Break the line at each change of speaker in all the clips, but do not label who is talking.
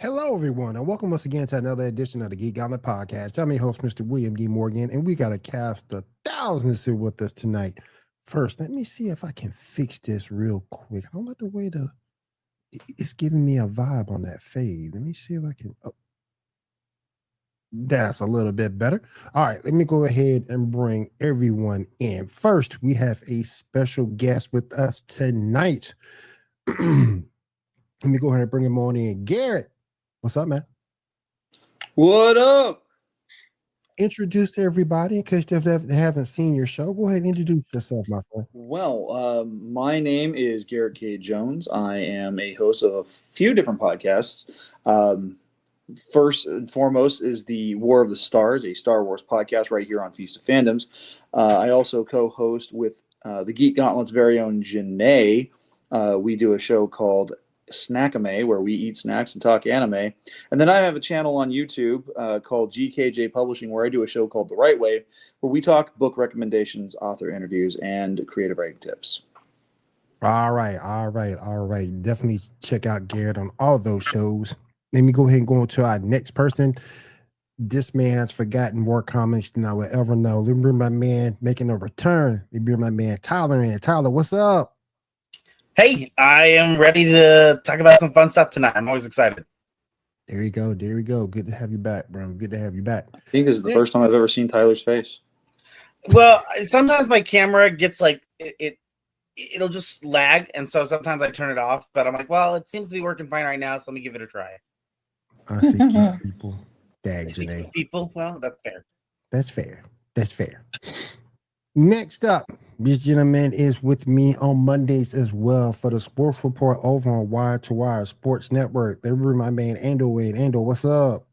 Hello, everyone, and welcome once again to another edition of the Geek Gauntlet podcast. I'm your host, Mr. William D. Morgan, and we got a cast of thousands here with us tonight. First, let me see if I can fix this real quick. I don't like the way it's giving me a vibe on that fade. Let me see if I can. Oh, that's a little bit better. All right, let me go ahead and bring everyone in. First, we have a special guest with us tonight. Let me go ahead and bring him on in. Garrett, what's up, man?
What up?
Introduce everybody in case they haven't seen your show. Go ahead and introduce yourself, my friend.
Well, my name is Garrett K. Jones. I am a host of a few different podcasts. First and foremost is the War of the Stars, a Star Wars podcast right here on Feast of Fandoms. I also co-host with the Geek Gauntlet's very own Janae. We do a show called Snackame, where we eat snacks and talk anime. And then I have a channel on YouTube called GKJ Publishing, where I do a show called The Right Way, where we talk book recommendations, author interviews, and creative writing tips.
All right. Definitely check out Garrett on all those shows. Let me go ahead and go on to our next person. This man has forgotten more comics than I will ever know. Let me bring my man making a return. Let me bring my man Tyler in. Tyler, what's up?
Hey, I am ready to talk about some fun stuff tonight. I'm always excited.
There you go. Good to have you back, bro. Good to have you back.
I think this is the first time I've ever seen Tyler's face.
Well, sometimes my camera gets like it'll just lag, and so sometimes I turn it off. But I'm like, well, it seems to be working fine right now, so let me give it a try.
I see people. Janae.
People. Well, that's fair.
That's fair. Next up, this gentleman is with me on Mondays as well for the Sports Report over on Wire to Wire Sports Network. They bring my man Ando in. Ando, what's up?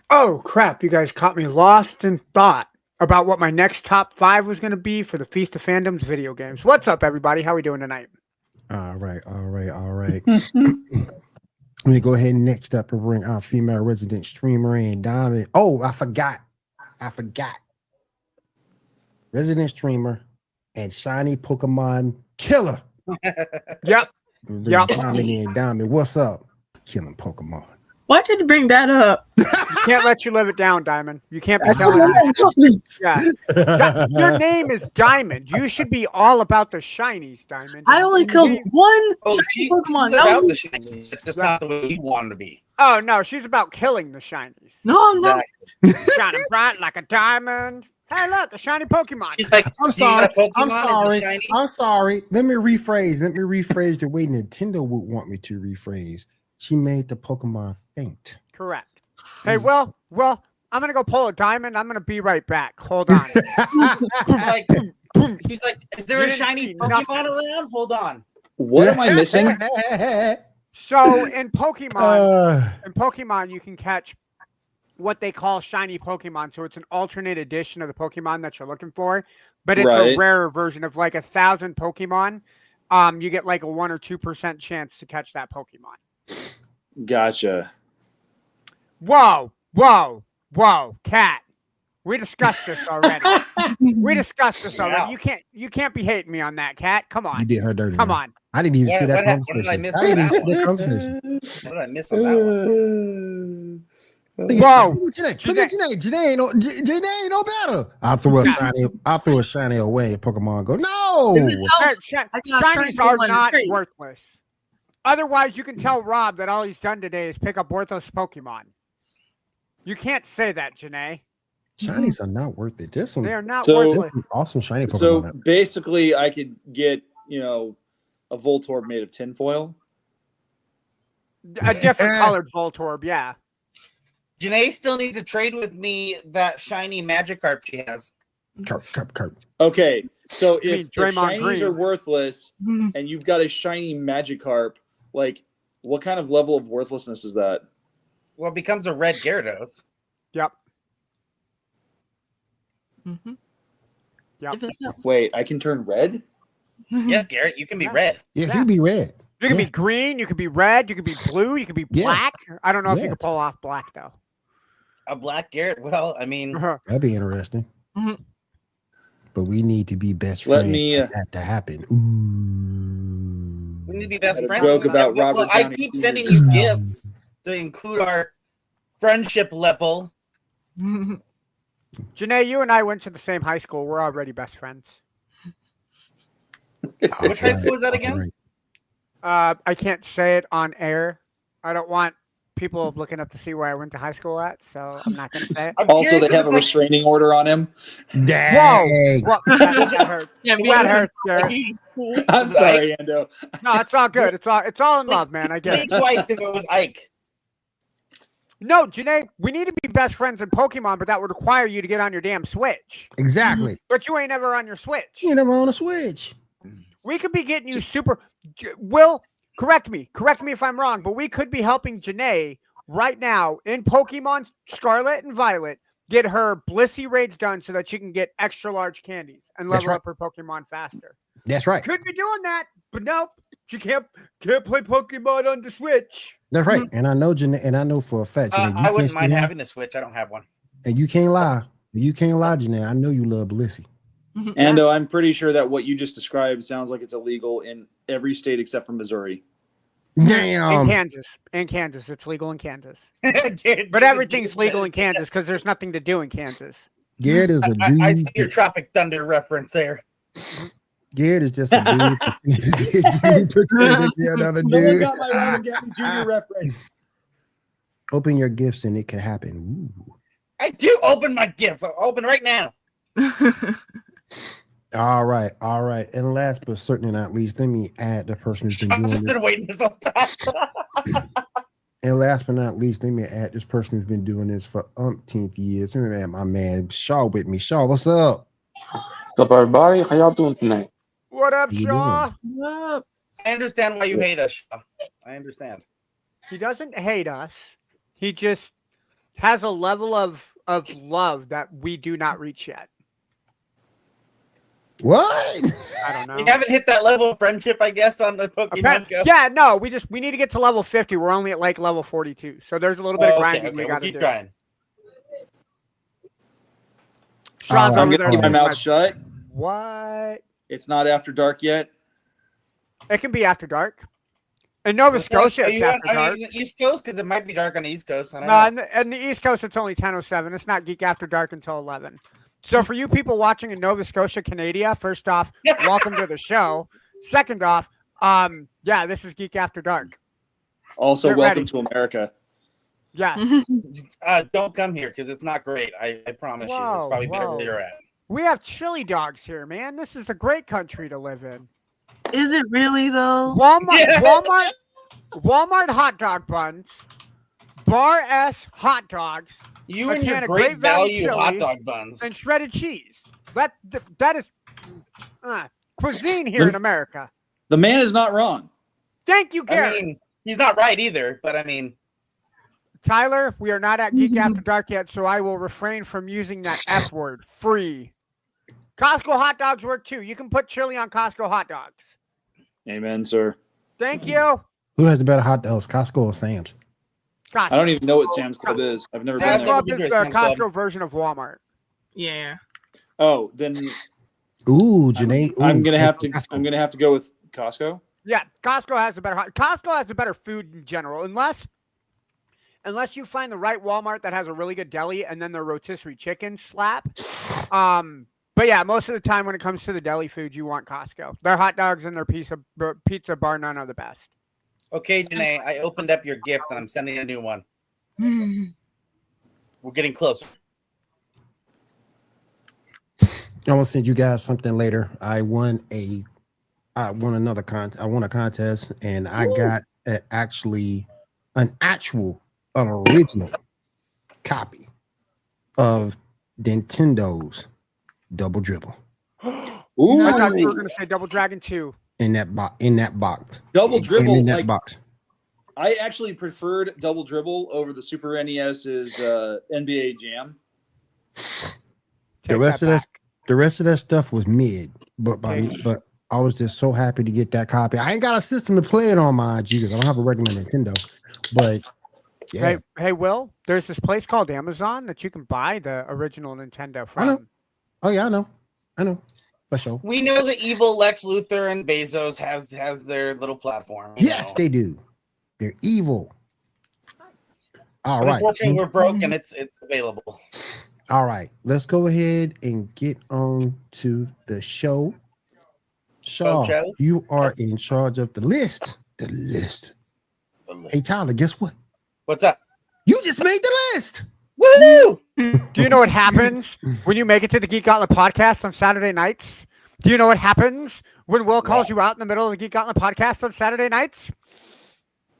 Oh, crap. You guys caught me lost in thought about what my next top 5 was going to be for the Feast of Fandoms video games. What's up, everybody? How we doing tonight?
All right. Let me go ahead and next up and bring our female resident streamer in, Diamond. Oh, I forgot. Resident streamer and shiny Pokemon killer.
Yep.
Diamond, what's up? Killing Pokemon.
Why did you bring that up?
Can't let you live it down, Diamond. You can't be telling me. Yeah. Your name is Diamond. You should be all about the shinies, Diamond.
I only killed one shiny Pokemon.
She's about the shinies. It's just not the way you want to be.
Oh, no. She's about killing the shinies.
No, I'm not.
Shining bright like a diamond. Hey, look, a shiny Pokemon.
She's like,
I'm sorry. Let me rephrase the way Nintendo would want me to rephrase. She made the Pokemon faint.
Correct. Hey, well, I'm going to go pull a diamond. I'm going to be right back. Hold on.
He's like, is there a shiny Pokemon around? Hold on.
What am I missing?
So in Pokemon, you can catch what they call shiny Pokemon. So it's an alternate edition of the Pokemon that you're looking for, but it's a rarer version of like 1,000 Pokemon. You get like a 1 or 2% chance to catch that Pokemon.
Gotcha.
Whoa, Cat. We discussed this already. You can't be hating me on that, Cat. Come on.
You did her dirty.
Come on.
I didn't even see that conversation.
What did I miss? What did I miss on that one?
Whoa!
Look at Janae. Janae ain't no better. I'll throw a shiny away. Pokemon go, no!
Shinies are not worthless. Otherwise, you can tell Rob that all he's done today is pick up worthless Pokemon. You can't say that, Janae.
Shinies are not worth it.
They are not worthless.
Awesome shiny Pokemon.
So basically, I could get, a Voltorb made of tinfoil.
A different colored Voltorb, yeah.
Janae still needs to trade with me that shiny Magikarp she has.
Carp.
Okay, so if
Draymond
shinies
Green
are worthless and you've got a shiny Magikarp, like, what kind of level of worthlessness is that?
Well, it becomes a red Gyarados.
Yep.
Mm-hmm.
Yep.
Wait, I can turn red?
Yes, Garrett, you can be red.
Yes, you can be red.
You can be green, you can be red, you can be blue, you can be black. I don't know if you can pull off black, though.
A black Garrett? Well, I mean...
That'd be interesting.
Mm-hmm.
But we need to be best friends for that to happen.
We need to be best
Had a
friends.
joke about Robert
I
Downey
keep
Jr.
sending you gifts to include our friendship level.
Janae, you and I went to the same high school. We're already best friends.
Which high school was that again?
I can't say it on air. I don't want people looking up to see where I went to high school at, so I'm not going to say it.
Also, they have a restraining order on him.
Dang.
Whoa! Well, that hurts.
Yeah,
That hurts, Garrett.
I'm sorry, Ando.
No, it's all good. It's all in love, man. I get
Think
it.
twice if it was Ike.
No, Janae, we need to be best friends in Pokemon, but that would require you to get on your damn Switch.
Exactly.
But you ain't ever on your Switch.
You never on a Switch.
We could be getting you super. Will, correct me if I'm wrong, but we could be helping Janae right now in Pokemon Scarlet and Violet get her Blissey raids done so that she can get extra large candies and level up her Pokemon faster.
That's right.
Could be doing that, but nope, she can't play Pokemon on the Switch.
That's right. And I know Janae, and I know for a fact. Janae,
I wouldn't
can't
mind
stand-
having a Switch. I don't have one.
And you can't lie. You can't lie, Janae. I know you love Blissey.
Ando, I'm pretty sure that what you just described sounds like it's illegal in every state except for Missouri.
Damn.
In Kansas, it's legal in Kansas. But everything's legal in Kansas because there's nothing to do in Kansas.
Garrett is a dude.
I see your Tropic Thunder reference there.
Garrett is just a dude. pretending to see another
No one
dude.
got my Robert Downey Jr. reference.
Open your gifts and it can happen. Ooh.
I do open my gifts. I'll open right now.
All right. And last but certainly not least, let me add the person who's been
I've
doing
just
this.
been waiting this whole time.
And last but not least, let me add this person who's been doing this for umpteenth years. Let me add my man Shaw with me. Shaw, what's up?
What's up, everybody? How y'all doing tonight?
What up,
You
Shaw?
Up.
I understand why you hate us, Shaw. I understand.
He doesn't hate us. He just has a level of love that we do not reach yet.
What?
I don't know.
You haven't hit that level of friendship, I guess, on the Pokemon Go.
Yeah, no, we need to get to level 50. We're only at like level 42. So there's a little bit of grinding we
we'll
got to
keep
do.
trying.
Shaw's
I'm
I'm
over
gonna
there.
keep my mouth shut.
What?
It's not after dark yet.
It can be after dark. In Nova Scotia,
Are
it's
you
after
on
dark.
the East Coast? Because it might be dark on the East Coast. I don't
No,
know.
in the East Coast, it's only 10:07. It's not Geek After Dark until 11. So for you people watching in Nova Scotia, Canada, first off, welcome to the show. Second off, yeah, this is Geek After Dark.
Also,
Get
welcome
ready.
to America.
Yeah.
Don't come here because it's not great. I promise you.
Whoa,
It's probably better
whoa.
where you're at.
We have chili dogs here, man. This is a great country to live in.
Is it really though?
Walmart hot dog buns, Bar S hot dogs,
You
A
and your
can of
great
Great Value
value hot
chili
dog buns.
and shredded cheese. That is cuisine here in America.
The man is not wrong.
Thank you,
I
Garrett.
mean, he's not right either, but I mean,
Tyler, we are not at Geek After Dark yet, so I will refrain from using that F word. Free. Costco hot dogs work too. You can put chili on Costco hot dogs.
Amen, sir.
Thank you.
Who has the better hot dogs, Costco or Sam's?
Costco.
I don't even know what Sam's Club is. I've never been
Sam's
I've
there.
never
Club
been
is
to a
the
Sam's Club.
Costco version of Walmart.
Yeah.
Oh, then
Ooh, Janae.
I'm
ooh,
gonna have to.
Costco.
I'm gonna have to go with Costco.
Yeah, Costco has the better Costco has the better food in general, unless you find the right Walmart that has a really good deli and then their rotisserie chicken slap. But yeah, most of the time when it comes to the deli food, you want Costco. Their hot dogs and their pizza bar none are the best.
okay, Janae, I opened up your gift and I'm sending a new one. We're getting closer.
I will send you guys something later. I won a contest and I got an original copy of Nintendo's Double Dribble
Ooh,
I thought you were going to say Double Dragon 2.
in that box.
Double
It came
Dribble,
in that
like-
box.
I actually preferred Double Dribble over the Super NES's NBA Jam.
The rest of that stuff was mid, but I was just so happy to get that copy. I ain't got a system to play it on my IG because I don't have a regular Nintendo. But yeah,
Hey, Will, there's this place called Amazon that you can buy the original Nintendo
I know.
from.
Oh yeah, I know. For sure.
We know the evil Lex Luthor and Bezos have their little platform.
Yes, they do. They're evil. All right.
Unfortunately, we're broke and it's available.
All right. Let's go ahead and get on to the show. Shaw,
show?
you are in charge of the list. The list. Hey, Tyler, guess what?
What's up?
You just made the list.
Woo!
Do you know what happens when you make it to the Geek Gauntlet podcast on Saturday nights? Do you know what happens when Will calls you out in the middle of the Geek Gauntlet podcast on Saturday nights?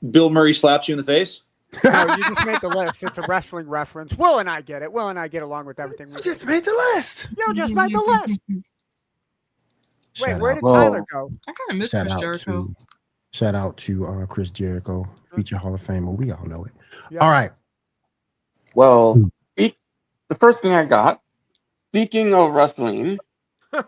Bill Murray slaps you in the face.
No, you just made the list. It's a wrestling reference. Will and I get it. Will and I get along with everything.
You just made the list.
You just made the list. Wait, where did
Well,
Tyler go?
I kind of miss
Shout
Chris
out
Jericho.
to Chris Jericho, feature Hall of Famer. We all know it.
Yeah.
All right.
Well, the first thing I got, speaking of wrestling, we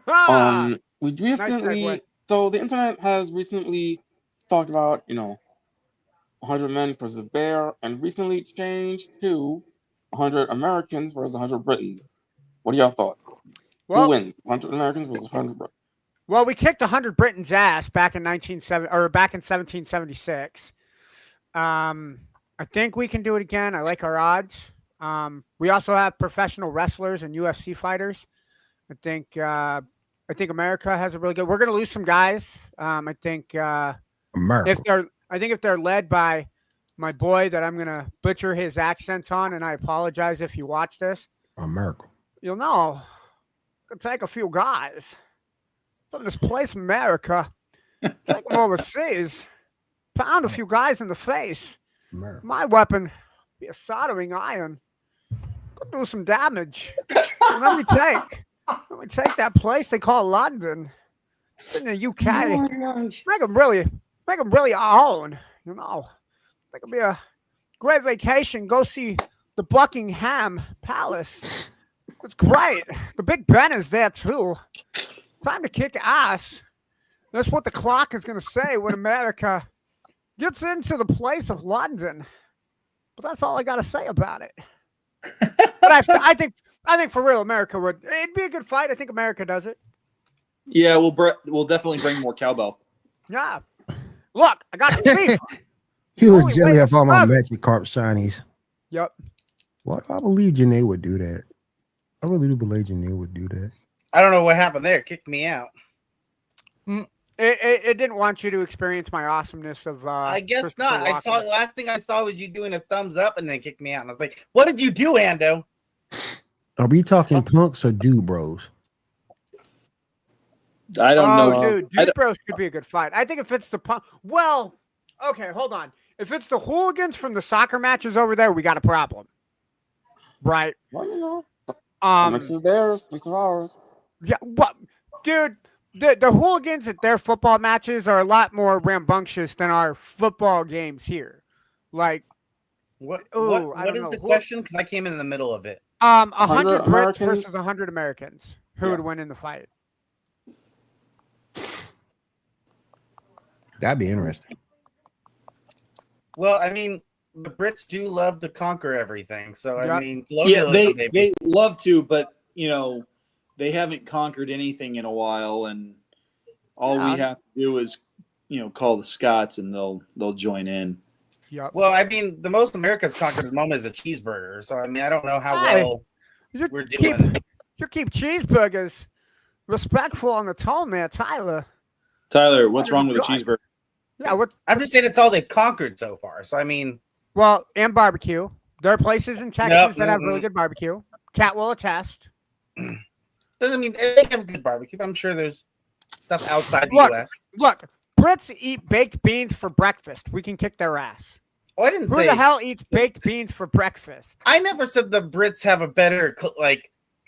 recently,
segue.
so the internet has recently talked about, 100 men versus a bear, and recently changed to 100 Americans versus 100 Britons. What do y'all thought? Who wins? 100 Americans versus 100 Britons.
Well, we kicked 100 Britain's ass back in 1776. I think we can do it again. I like our odds. We also have professional wrestlers and UFC fighters. I think America has a really good. We're going to lose some guys. I think
America.
if they're led by my boy that I'm going to butcher his accent on, and I apologize if you watch this.
America.
You'll know. Could take a few guys from this place, America. Take them overseas. Pound a few guys in the face.
America.
My weapon be a soldering iron. Could do some damage. Let me take that place they call London. It's in the UK.
Oh my gosh.
Make them really our own. They could be a great vacation. Go see the Buckingham Palace. It's great. The Big Ben is there too. Time to kick ass. That's what the clock is going to say when America gets into the place of London. But that's all I got to say about it. But I think for real, America it'd be a good fight. I think America does it.
Yeah, we'll definitely bring more cowbell.
Yeah. Look, I got the FIFA.
He was
Holy
jelly
wait,
up all my
love it.
Magic Carp shinies.
Yep.
What? I believe Janae would do that. I really do believe Janae would do that.
I don't know what happened there. It kicked me out.
It didn't want you to experience my awesomeness of.
I guess
Christopher
not.
Walken.
Last thing I saw was you doing a thumbs up and then kicked me out. And I was like, "What did you do, Ando?"
Are we talking punks or dude bros?
I don't know.
Dude Bros could be a good fight. I think if it's the punk, well, okay, hold on. If it's the hooligans from the soccer matches over there, we got a problem, right?
Well, mix of theirs, mix of ours.
Yeah, what, dude? The hooligans at their football matches are a lot more rambunctious than our football games here. Like,
What
I don't
is
know.
the question? Because I came in the middle of it.
100 Brits
Americans?
versus 100 Americans. Who would win in the fight?
That'd be interesting.
Well, I mean, the Brits do love to conquer everything. So I mean,
Yeah,
colonialism,
they love to, but they haven't conquered anything in a while, and all we have to do is call the Scots, and they'll join in.
Yep.
Well, I mean, the most America's conquered at the moment is a cheeseburger. So I mean, I don't know how well we're doing.
You keep cheeseburgers respectful on the tone there, Tyler.
Tyler, what's wrong with a cheeseburger?
Yeah,
I'm just saying it's all they've conquered so far. So I mean,
well, and barbecue. There are places in Texas that have really good barbecue. Cat will attest.
doesn't mean they have good barbecue. But I'm sure there's stuff outside the U.S.
Look, Brits eat baked beans for breakfast. We can kick their ass.
Oh, I didn't
Who
say.
the hell eats baked beans for breakfast?
I never said the Brits have a better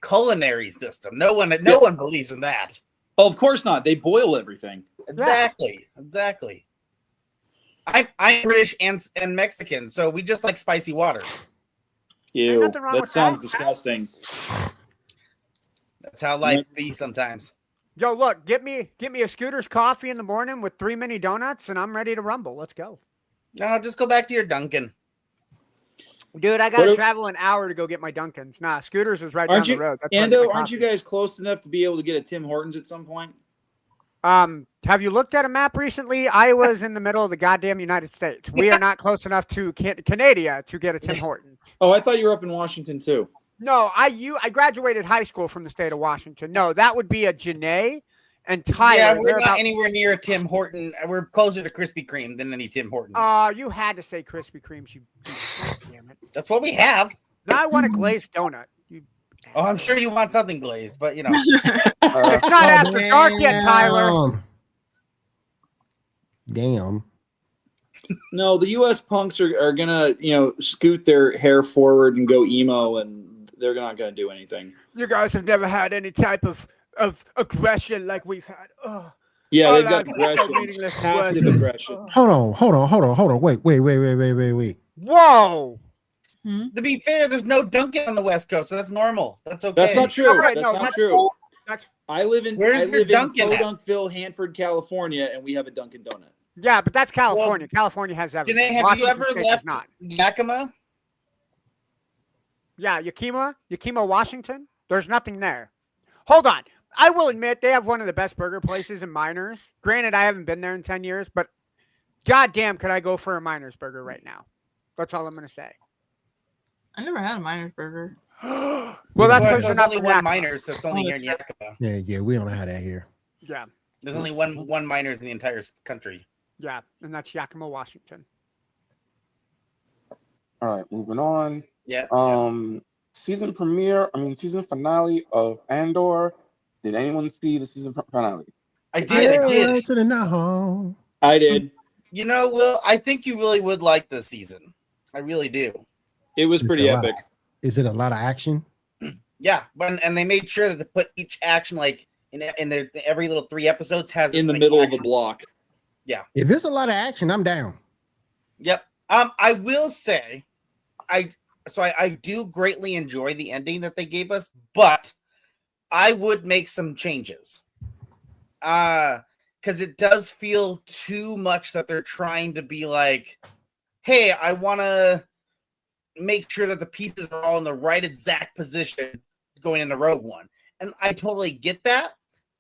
culinary system. No one believes in that.
Oh, of course not. They boil everything.
Exactly. I'm British and Mexican, so we just like spicy water.
Ew,
nothing wrong
that
with
sounds
that.
disgusting.
That's how life be sometimes.
Yo, look, get me a Scooter's coffee in the morning with 3 mini donuts, and I'm ready to rumble. Let's go.
No, just go back to your Dunkin'.
Dude, I got to travel an hour to go get my Dunkins. Nah, Scooters is right down the road. That's
Ando, aren't you guys close enough to be able to get a Tim Hortons at some point?
Have you looked at a map recently? Iowa's in the middle of the goddamn United States. We are not close enough to Canada to get a Tim Hortons.
Oh, I thought you were up in Washington too.
No, I graduated high school from the state of Washington. No, that would be a Janae and Tyler.
Yeah, we're not anywhere near a Tim Horton. We're closer to Krispy Kreme than any Tim Hortons.
You had to say Krispy Kreme. Damn it.
That's what we have.
Now I want a glazed donut.
Oh, I'm sure you want something glazed, but you know.
It's not after dark yet, Tyler.
Damn.
No, the U.S. punks are gonna, scoot their hair forward and go emo, and they're not gonna do anything.
You guys have never had any type of aggression like we've had.
Yeah, they've got aggression, passive aggression.
Hold on. Wait.
Whoa.
To be fair, there's no Dunkin' on the West Coast, so that's normal. That's okay.
That's not true.
Okay,
that's
no,
not
that's
true.
cool.
I live in Podunkville, Hanford, California, and we have a Dunkin' Donut.
Yeah, but that's California. California has everything.
Janae, have you ever left Yakima?
Yeah, Yakima, Washington. There's nothing there. Hold on. I will admit they have one of the best burger places in Miners. Granted, I haven't been there in 10 years, but goddamn, could I go for a Miners burger right now? That's all I'm going to say.
I never had a Miners burger.
Well, that's because
there's only one Miners, so it's only here in Yakima.
Yeah, we don't have that here.
Yeah.
There's only one Miners in the entire country.
Yeah, and that's Yakima, Washington.
All right, moving on.
Yeah.
Season finale of Andor. Did anyone see the season finale?
I did.
I did.
You know, Will, I think you really would like this season. I really do.
It was pretty epic.
Is it a lot of action?
Yeah, and they made sure that they put each action in every little 3 episodes has
in the middle of the block.
Yeah.
If there's a lot of action, I'm down.
Yep. I will say, I do greatly enjoy the ending that they gave us, but I would make some changes. Because it does feel too much that they're trying to be like, hey, I want to make sure that the pieces are all in the right exact position going into Rogue One. And I totally get that,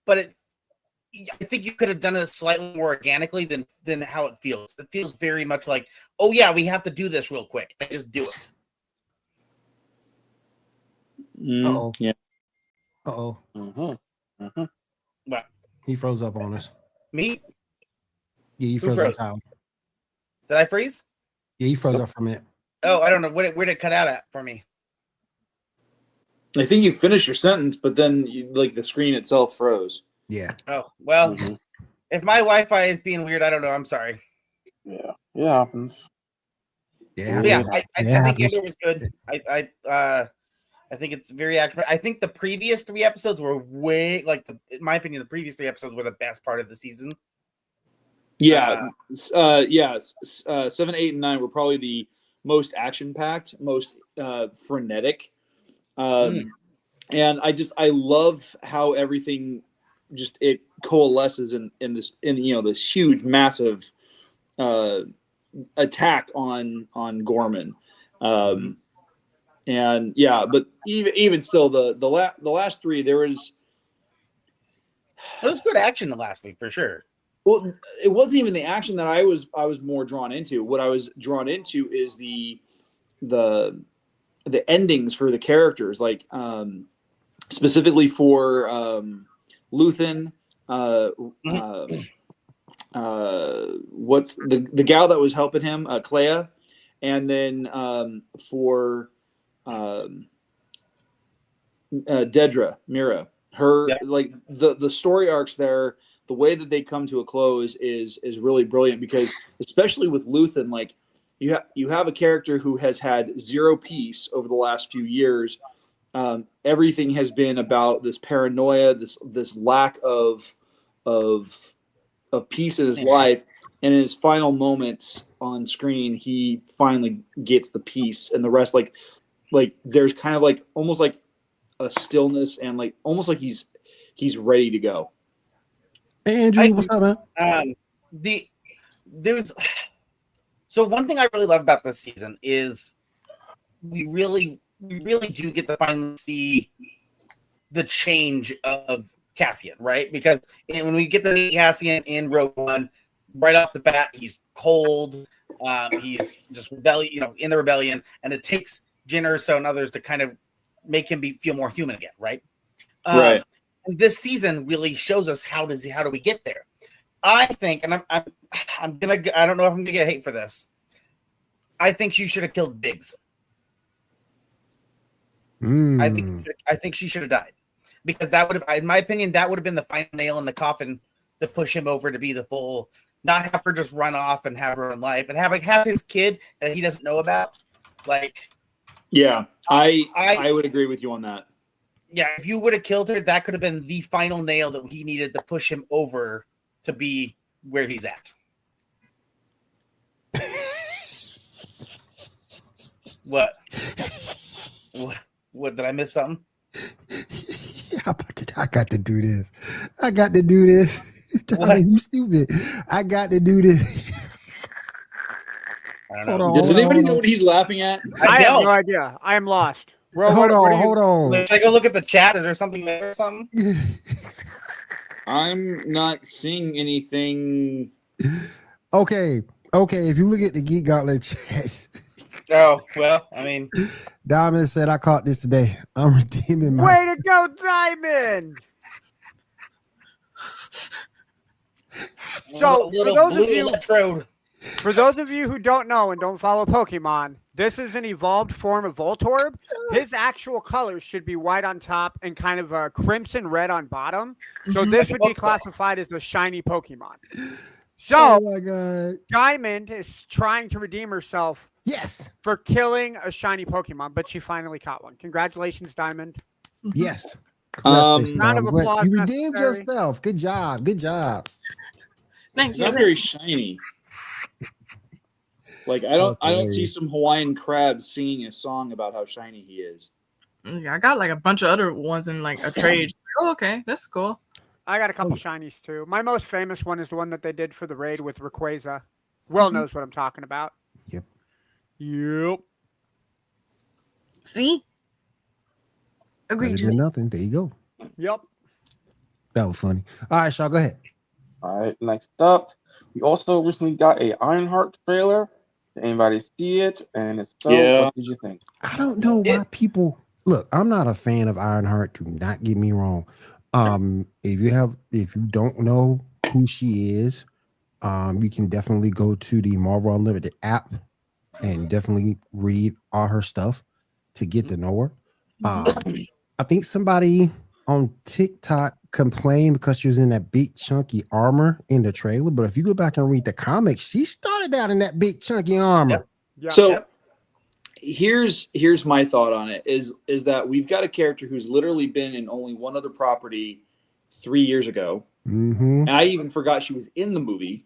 but I think you could have done it slightly more organically than how it feels. It feels very much like, oh yeah, we have to do this real quick. Just do it.
Uh-oh.
Yeah.
Uh-oh.
What?
He froze up on us.
Me?
Yeah, he froze up. Tyler.
Did I freeze?
Yeah, he froze up for a minute.
Oh, I don't know. Where did it cut out at for me?
I think you finished your sentence, but then the screen itself froze.
Yeah.
Oh, well, if my Wi-Fi is being weird, I don't know. I'm sorry.
Yeah, it happens.
Yeah,
I think Andor was good. I think it's very accurate. I think the previous 3 episodes were way, in my opinion, the previous 3 episodes were the best part of the season.
Yeah. 7, 8, and 9 were probably the most action-packed, most frenetic. And I love how everything it coalesces in this huge, massive attack on Gorman. And yeah, but even still, the last 3, there was
good action the last week for sure.
Well, it wasn't even the action that I was more drawn into. What I was drawn into is the endings for the characters, specifically for Luthen. What's the gal that was helping him, Clea, and then for Dedra, Mira. Her the story arcs there. The way that they come to a close is really brilliant, because especially with Luthen, you have a character who has had 0 peace over the last few years. Everything has been about this paranoia, this lack of peace in his life, and in his final moments on screen, he finally gets the peace, and the rest there's kind of almost like a stillness, and almost like he's ready to go.
Hey, Andrew, what's up, man?
So one thing I really love about this season is we really do get to finally see the change of Cassian, right? Because when we get to meet Cassian in Rogue One, right off the bat, he's cold. He's just in the rebellion, and it takes Jyn Erso and others to kind of make him feel more human again, right?
Right.
And this season really shows us how do we get there. I think, and I don't know if I'm gonna get hate for this. I think she should have killed Biggs. I think she should have died, because that would have, in my opinion, that would have been the final nail in the coffin to push him over to be the full. Not have her just run off and have her own life, and have his kid that he doesn't know about. Like,
yeah, I would agree with you on that.
Yeah, if you would have killed her, that could have been the final nail that he needed to push him over to be where he's at. What? What? Did I miss something?
I got to do this. Tommy, you stupid. I got to do this.
I don't know.
Does anybody know what he's laughing at?
I have no idea. I am lost.
Hold on.
Should I go look at the chat? Is there something there or something?
I'm not seeing anything.
Okay. If you look at the Geek Gauntlet chat.
Oh, well, I mean.
Diamond said, I caught this today. I'm redeeming my.
Way to go, Diamond! So, for those of you who don't know and don't follow Pokemon, this is an evolved form of Voltorb. His actual colors should be white on top and kind of a crimson red on bottom. So this would be classified as a shiny Pokemon. So,
oh my God.
Diamond is trying to redeem herself.
Yes.
For killing a shiny Pokemon, but she finally caught one. Congratulations, Diamond.
Yes.
Round of applause.
You redeemed yourself. Good job.
Thank you.
Not very shiny. Like I don't see some Hawaiian crab singing a song about how shiny he is.
Yeah, I got like a bunch of other ones in like a trade. Oh, okay, that's cool.
I got a couple shinies too. My most famous one is the one that they did for the raid with Rayquaza. Will knows what I'm talking about. Yep.
See? Agreed.
Better than nothing. There you go.
Yep.
That was funny. All right, Shaw, go ahead.
All right, next up, we also recently got a Ironheart trailer. Did anybody see it? And if so, what did you think?
I don't know why people look. I'm not a fan of Ironheart. Do not get me wrong. If you don't know who she is, you can definitely go to the Marvel Unlimited app and definitely read all her stuff to get to know her. I think somebody on TikTok complained because she was in that big chunky armor in the trailer, but if you go back and read the comics, she started out in that big chunky armor.
Yeah.
So here's my thought on it is that we've got a character who's literally been in only one other property 3 years ago. And I even forgot she was in the movie.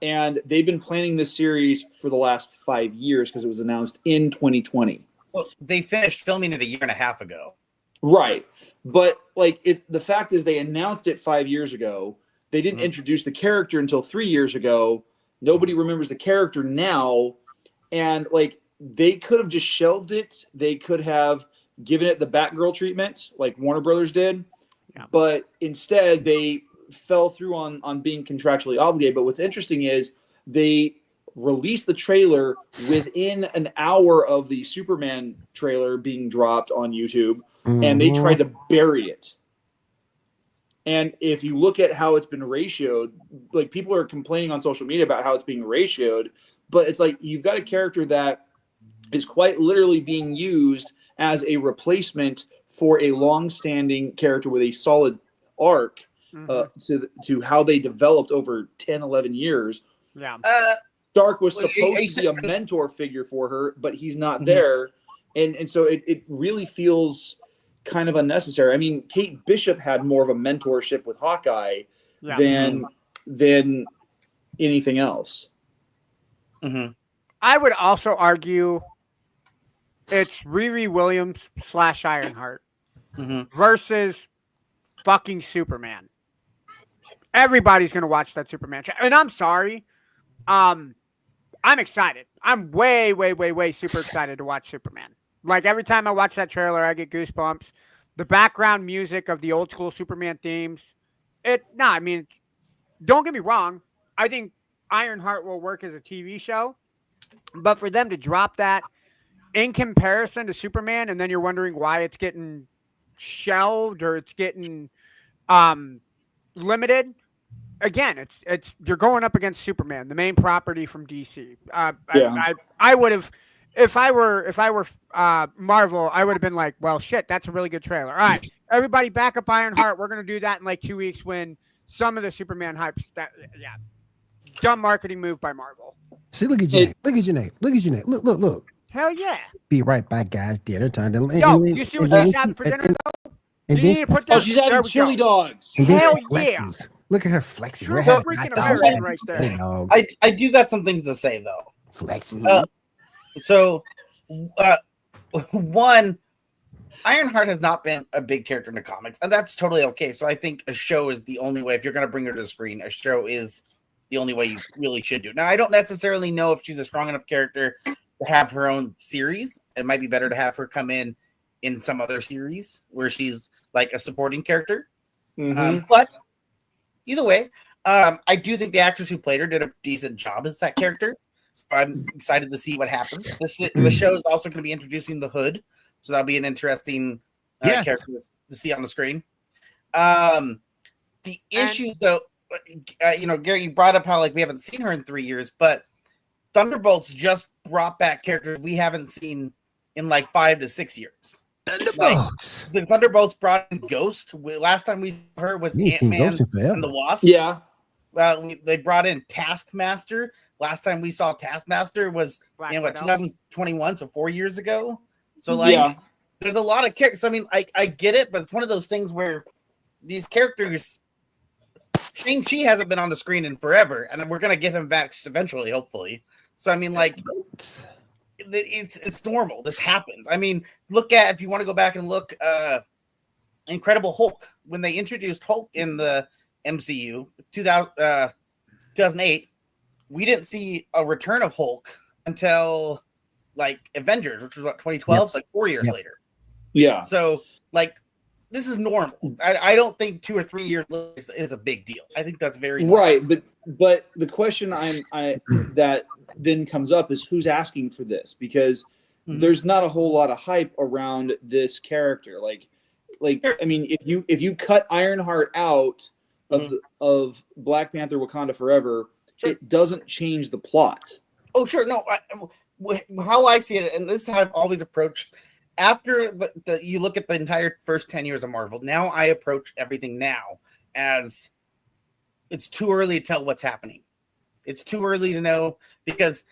And they've been planning this series for the last 5 years because it was announced in 2020.
Well, they finished filming it a year and a half ago.
Right. But like the fact is they announced it 5 years ago. They didn't introduce the character until 3 years ago. Nobody remembers the character now. And like they could have just shelved it. They could have given it the Batgirl treatment like Warner Brothers did. Yeah. But instead they fell through on being contractually obligated. But what's interesting is they released the trailer within an hour of the Superman trailer being dropped on YouTube, and they tried to bury it. And if you look at how it's been ratioed, like people are complaining on social media about how it's being ratioed, but it's like you've got a character that is quite literally being used as a replacement for a long-standing character with a solid arc to how they developed over 10, 11 years.
Yeah.
Stark was supposed to be a mentor figure for her, but he's not there. And so it really feels kind of unnecessary. I mean, Kate Bishop had more of a mentorship with Hawkeye than anything else.
I would also argue it's Riri Williams / Ironheart versus fucking Superman. Everybody's going to watch that Superman show. And I'm sorry. I'm excited. I'm way super excited to watch Superman. Like every time I watch that trailer, I get goosebumps. The background music of the old school Superman themes. Don't get me wrong. I think Ironheart will work as a TV show, but for them to drop that in comparison to Superman, and then you're wondering why it's getting shelved or it's getting limited. Again, it's you're going up against Superman, the main property from DC. I would have, if I were Marvel, I would have been like, well, shit, that's a really good trailer. All right, everybody, back up Ironheart. We're gonna do that in like 2 weeks when some of the Superman hypes. Dumb marketing move by Marvel.
See, look at your name. Look at your name. Look at your name. Look.
Hell yeah.
Be right back, guys. Dinner time.
Yo, you see what she's having for dinner though?
And
You need to put that.
She's having chili dogs.
Hell yeah.
Look at her flexing.
True
We're having
freaking
hot dogs
American
and
right there.
hot dogs.
I do got some things to say though.
Flexing.
One, Ironheart has not been a big character in the comics, and that's totally okay. So I think a show is the only way. If you're going to bring her to the screen, a show is the only way you really should do. Now, I don't necessarily know if she's a strong enough character to have her own series. It might be better to have her come in some other series where she's like a supporting character. But either way, I do think the actress who played her did a decent job as that character. So I'm excited to see what happens. The show is also going to be introducing the Hood, so that'll be an interesting character to see on the screen. The issues, though, Gary, you brought up how like we haven't seen her in 3 years, but Thunderbolts just brought back characters we haven't seen in like 5 to 6 years.
Thunderbolts.
The Thunderbolts brought in Ghost. Last time we saw her was Ant-Man and the Wasp.
Yeah.
Well, they brought in Taskmaster. Last time we saw Taskmaster was 2021, so 4 years ago. So there's a lot of characters. I mean, I get it, but it's one of those things where these characters, Shang-Chi hasn't been on the screen in forever, and we're gonna get him back eventually, hopefully. So I mean, like, it's normal. This happens. I mean, if you want to go back and look, Incredible Hulk, when they introduced Hulk in the MCU, 2008, we didn't see a return of Hulk until like Avengers, which was 2012, so like 4 years later. Yeah. So like, this is normal. I don't think 2 or 3 years later is a big deal. I think that's very normal.
Right. But the question that then comes up is who's asking for this, because there's not a whole lot of hype around this character. Like I mean, if you cut Ironheart out of Black Panther: Wakanda Forever, it doesn't change the plot.
Oh, sure. No, how I see it, and this is how I've always approached. After you look at the entire first 10 years of Marvel, now I approach everything now as it's too early to tell what's happening. It's too early to know because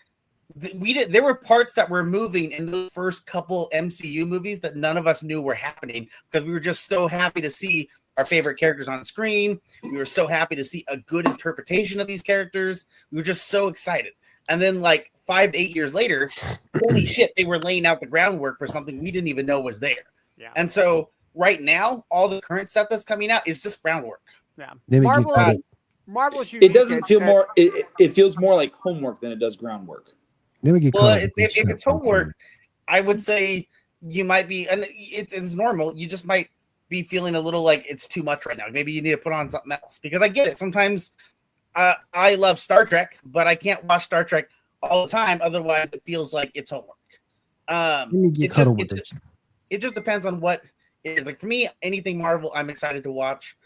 there were parts that were moving in the first couple MCU movies that none of us knew were happening because we were just so happy to see our favorite characters on screen. We were so happy to see a good interpretation of these characters. We were just so excited. And then like 5 to 8 years later, holy shit, they were laying out the groundwork for something we didn't even know was there. Yeah. And so right now, all the current stuff that's coming out is just groundwork.
Yeah.
Marvel's
unique. It doesn't feel more. It feels more like homework than it does groundwork.
If it's homework, I would say you might be, and it's normal. You just might be feeling a little like it's too much right now. Maybe you need to put on something else because I get it. Sometimes I love Star Trek, but I can't watch Star Trek all the time. Otherwise, it feels like it's homework. It just depends on what it is. Like for me, anything Marvel, I'm excited to watch.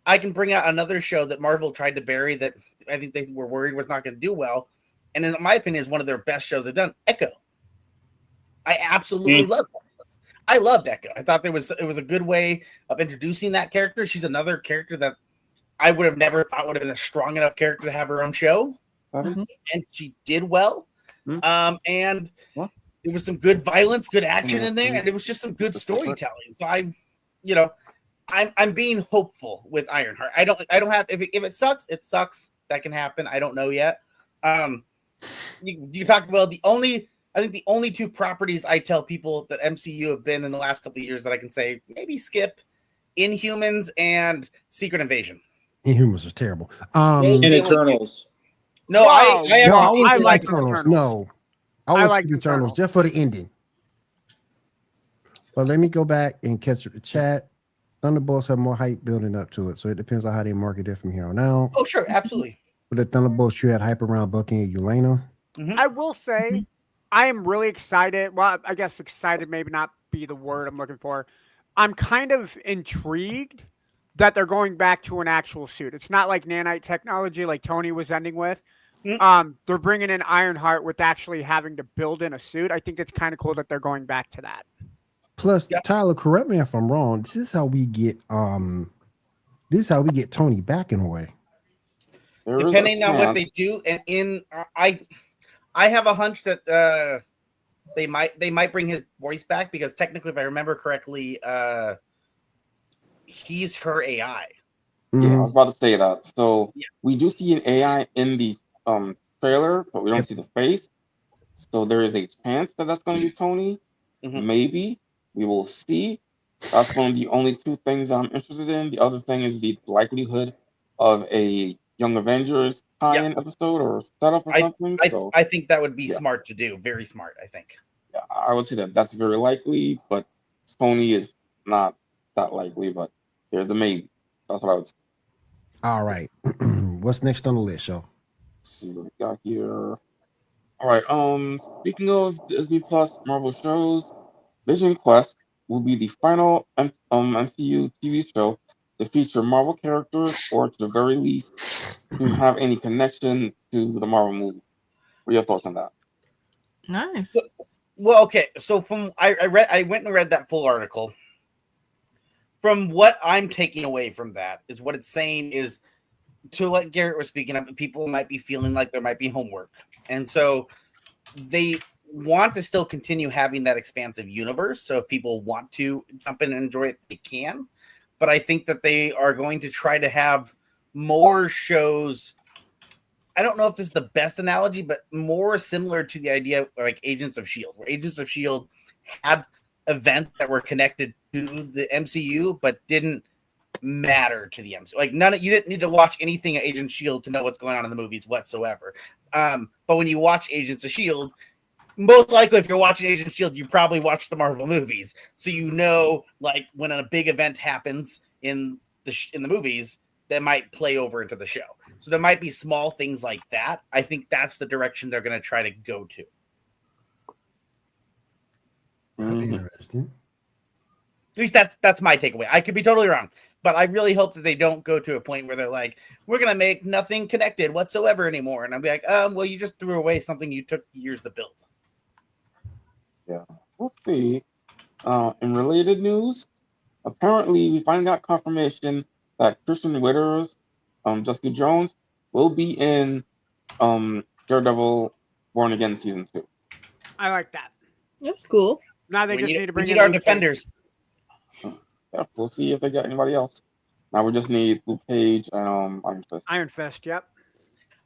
I can bring out another show that Marvel tried to bury that I think they were worried was not going to do well. And in my opinion, is one of their best shows they've done, Echo. I absolutely loved it. I loved Echo. I thought it was a good way of introducing that character. She's another character that I would have never thought would have been a strong enough character to have her own show. And she did well. And there was some good violence, good action in there, and it was just some good storytelling. So I'm being hopeful with Ironheart. I don't have if it sucks, it sucks. That can happen. I don't know yet. You talked about the only two properties I tell people that MCU have been in the last couple of years that I can say maybe skip: Inhumans and Secret Invasion.
Inhumans is terrible.
And Eternals.
No,
Whoa,
I
No, I
actually
always
I
say
like
Eternals.
Eternals.
No, I
I
always
like
say Eternals
Eternals.
just for the ending. But let me go back and catch the chat. Thunderbolts have more hype building up to it, so it depends on how they market it from here on out.
Oh, sure, absolutely.
For the Thunderbolts, you had hype around Bucky and Yelena.
I will say, I am really excited. Well, I guess excited maybe not be the word I'm looking for. I'm kind of intrigued that they're going back to an actual suit. It's not like nanite technology like Tony was ending with. They're bringing in Ironheart with actually having to build in a suit. I think it's kind of cool that they're going back to that.
Plus,
Yeah.
Tyler, correct me if I'm wrong. This is how we get Tony back in a way.
Depending on what they do, and I have a hunch that they might bring his voice back because technically, if I remember correctly, he's her AI.
Yeah, I was about to say that. So
Yeah.
we do see an AI in the trailer, but we don't see the face. So there is a chance that that's going to be Tony. Maybe we will see. That's one of the only two things I'm interested in. The other thing is the likelihood of a Young Avengers tie-in episode or setup or something.
I think that would be smart to do. Very smart, I think.
Yeah, I would say that that's very likely, but Tony is not that likely. But there's a maybe. That's what I would say.
All right. What's next on the list, y'all?
Let's see what we got here. All right. Speaking of Disney Plus Marvel shows, Vision Quest will be the final MCU TV show to feature Marvel characters, or to the very least, to have any connection to the Marvel movie. What are your thoughts on that?
Nice.
Well, okay. So from I went and read that full article. From what I'm taking away from that is what it's saying is, to what Garrett was speaking of, people might be feeling like there might be homework. And so they want to still continue having that expansive universe. So if people want to jump in and enjoy it, they can. But I think that they are going to try to have more shows. I don't know if this is the best analogy, but more similar to the idea of like Agents of S.H.I.E.L.D., where Agents of S.H.I.E.L.D. had events that were connected to the MCU, but didn't matter to the MCU. Like you didn't need to watch anything at Agents of S.H.I.E.L.D. to know what's going on in the movies whatsoever. But when you watch Agents of S.H.I.E.L.D., most likely if you're watching Agents of S.H.I.E.L.D., you probably watched the Marvel movies. So you know, like when a big event happens in the movies, that might play over into the show. So there might be small things like that. I think that's the direction they're going to try to go to.
Interesting.
At least that's my takeaway. I could be totally wrong, but I really hope that they don't go to a point where they're like, we're going to make nothing connected whatsoever anymore. And I'll be like, well, you just threw away something you took years to build.
Yeah, we'll see. In related news, apparently we finally got confirmation that Christian Witter's Jessica Jones will be in Daredevil Born Again season 2.
I like that.
That's cool.
Now they just need to bring in
our
Luke Cage.
defenders.
Yeah, we'll see if they got anybody else. Now we just need Luke Cage and Iron Fist.
Iron Fist, yep.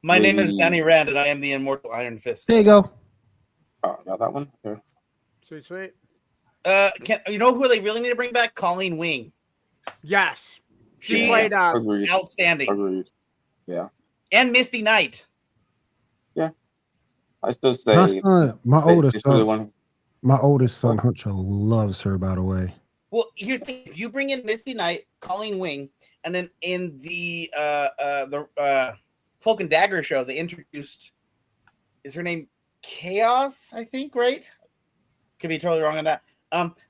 My name is Danny Rand, and I am the immortal Iron Fist.
There you go.
Oh, got that one? Okay.
Sweet.
You know who they really need to bring back? Colleen Wing.
Yes. She
She's
played
Agreed.
outstanding.
Agreed. Yeah.
And Misty Knight.
Yeah. I still say
My oldest son
What?
Hunter loves her, by the way.
Well, here's the thing. If you bring in Misty Knight, Colleen Wing, and then in the Cloak and Dagger show, they introduced, is her name Chaos, I think, right? Could be totally wrong on that.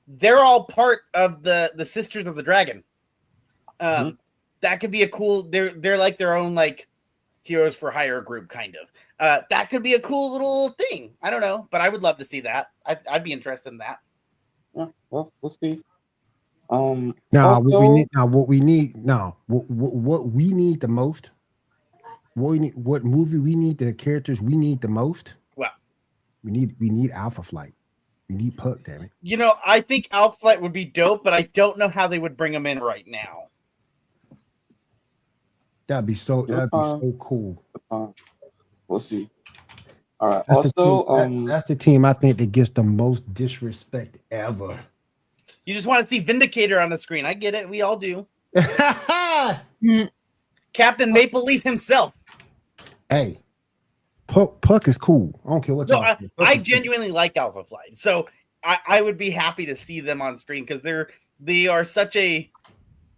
They're all part of the Sisters of the Dragon. That could be a cool, they're like their own like Heroes for Hire group, kind of. That could be a cool little thing. I don't know, but I would love to see that. I'd be interested in that.
Yeah, well, we'll see.
What we need the most, what movie we need the characters we need the most.
Well,
we need Alpha Flight. We need Puck, damn it.
You know, I think Alpha Flight would be dope, but I don't know how they would bring him in right now.
That'd be so cool.
We'll see. All right.
That's the team I think that gets the most disrespect ever.
You just want to see Vindicator on the screen. I get it. We all do. Captain Maple Leaf himself.
Hey, Puck is cool. I don't care what
No,
y'all say. Puck
I
is cool.
genuinely like Alpha Flight, so I would be happy to see them on screen because they are such a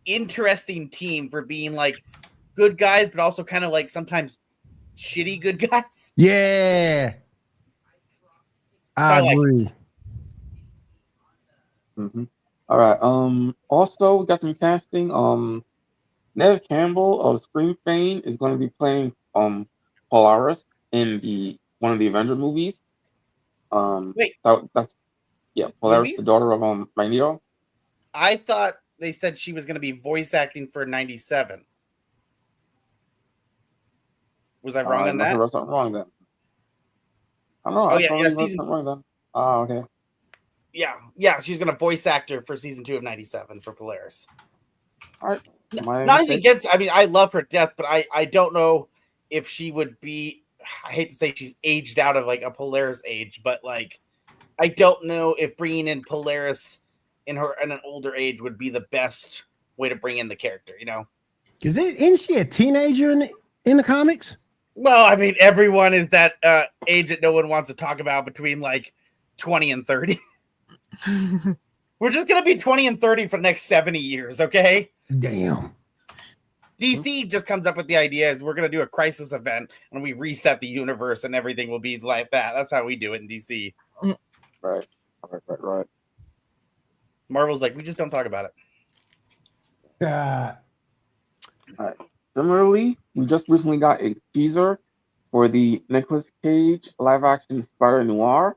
interesting team for being like good guys, but also kind of like sometimes shitty good guys.
Yeah, I
I like it.
agree.
Mm-hmm. All right. Also, we got some casting. Neve Campbell of Scream fame is going to be playing Polaris in one of the Avenger movies.
Wait,
so that's Polaris, the
movies?
daughter of Magneto.
I thought they said she was going to be voice acting for 97. Was I wrong on
Must
that?
have read something wrong then. I don't know.
Oh
I
yeah,
probably
yeah,
read something wrong then. Okay.
yeah. She's going to voice actor for season 2 of 97 for Polaris.
All right.
Not even against. I mean, I love her to death, but I don't know if she would be. I hate to say she's aged out of like a Polaris age, but like I don't know if bringing in Polaris in an older age would be the best way to bring in the character. You know?
Isn't she a teenager in the comics?
Well, I mean, everyone is that age that no one wants to talk about between like 20 and 30. We're just gonna be 20 and 30 for the next 70 years, okay?
Damn.
DC just comes up with the idea is we're going to do a crisis event and we reset the universe and everything will be like that. That's how we do it in DC.
Right.
Marvel's like, we just don't talk about it.
Uh,
All right. Similarly, we just recently got a teaser for the Nicolas Cage live-action Spider Noir.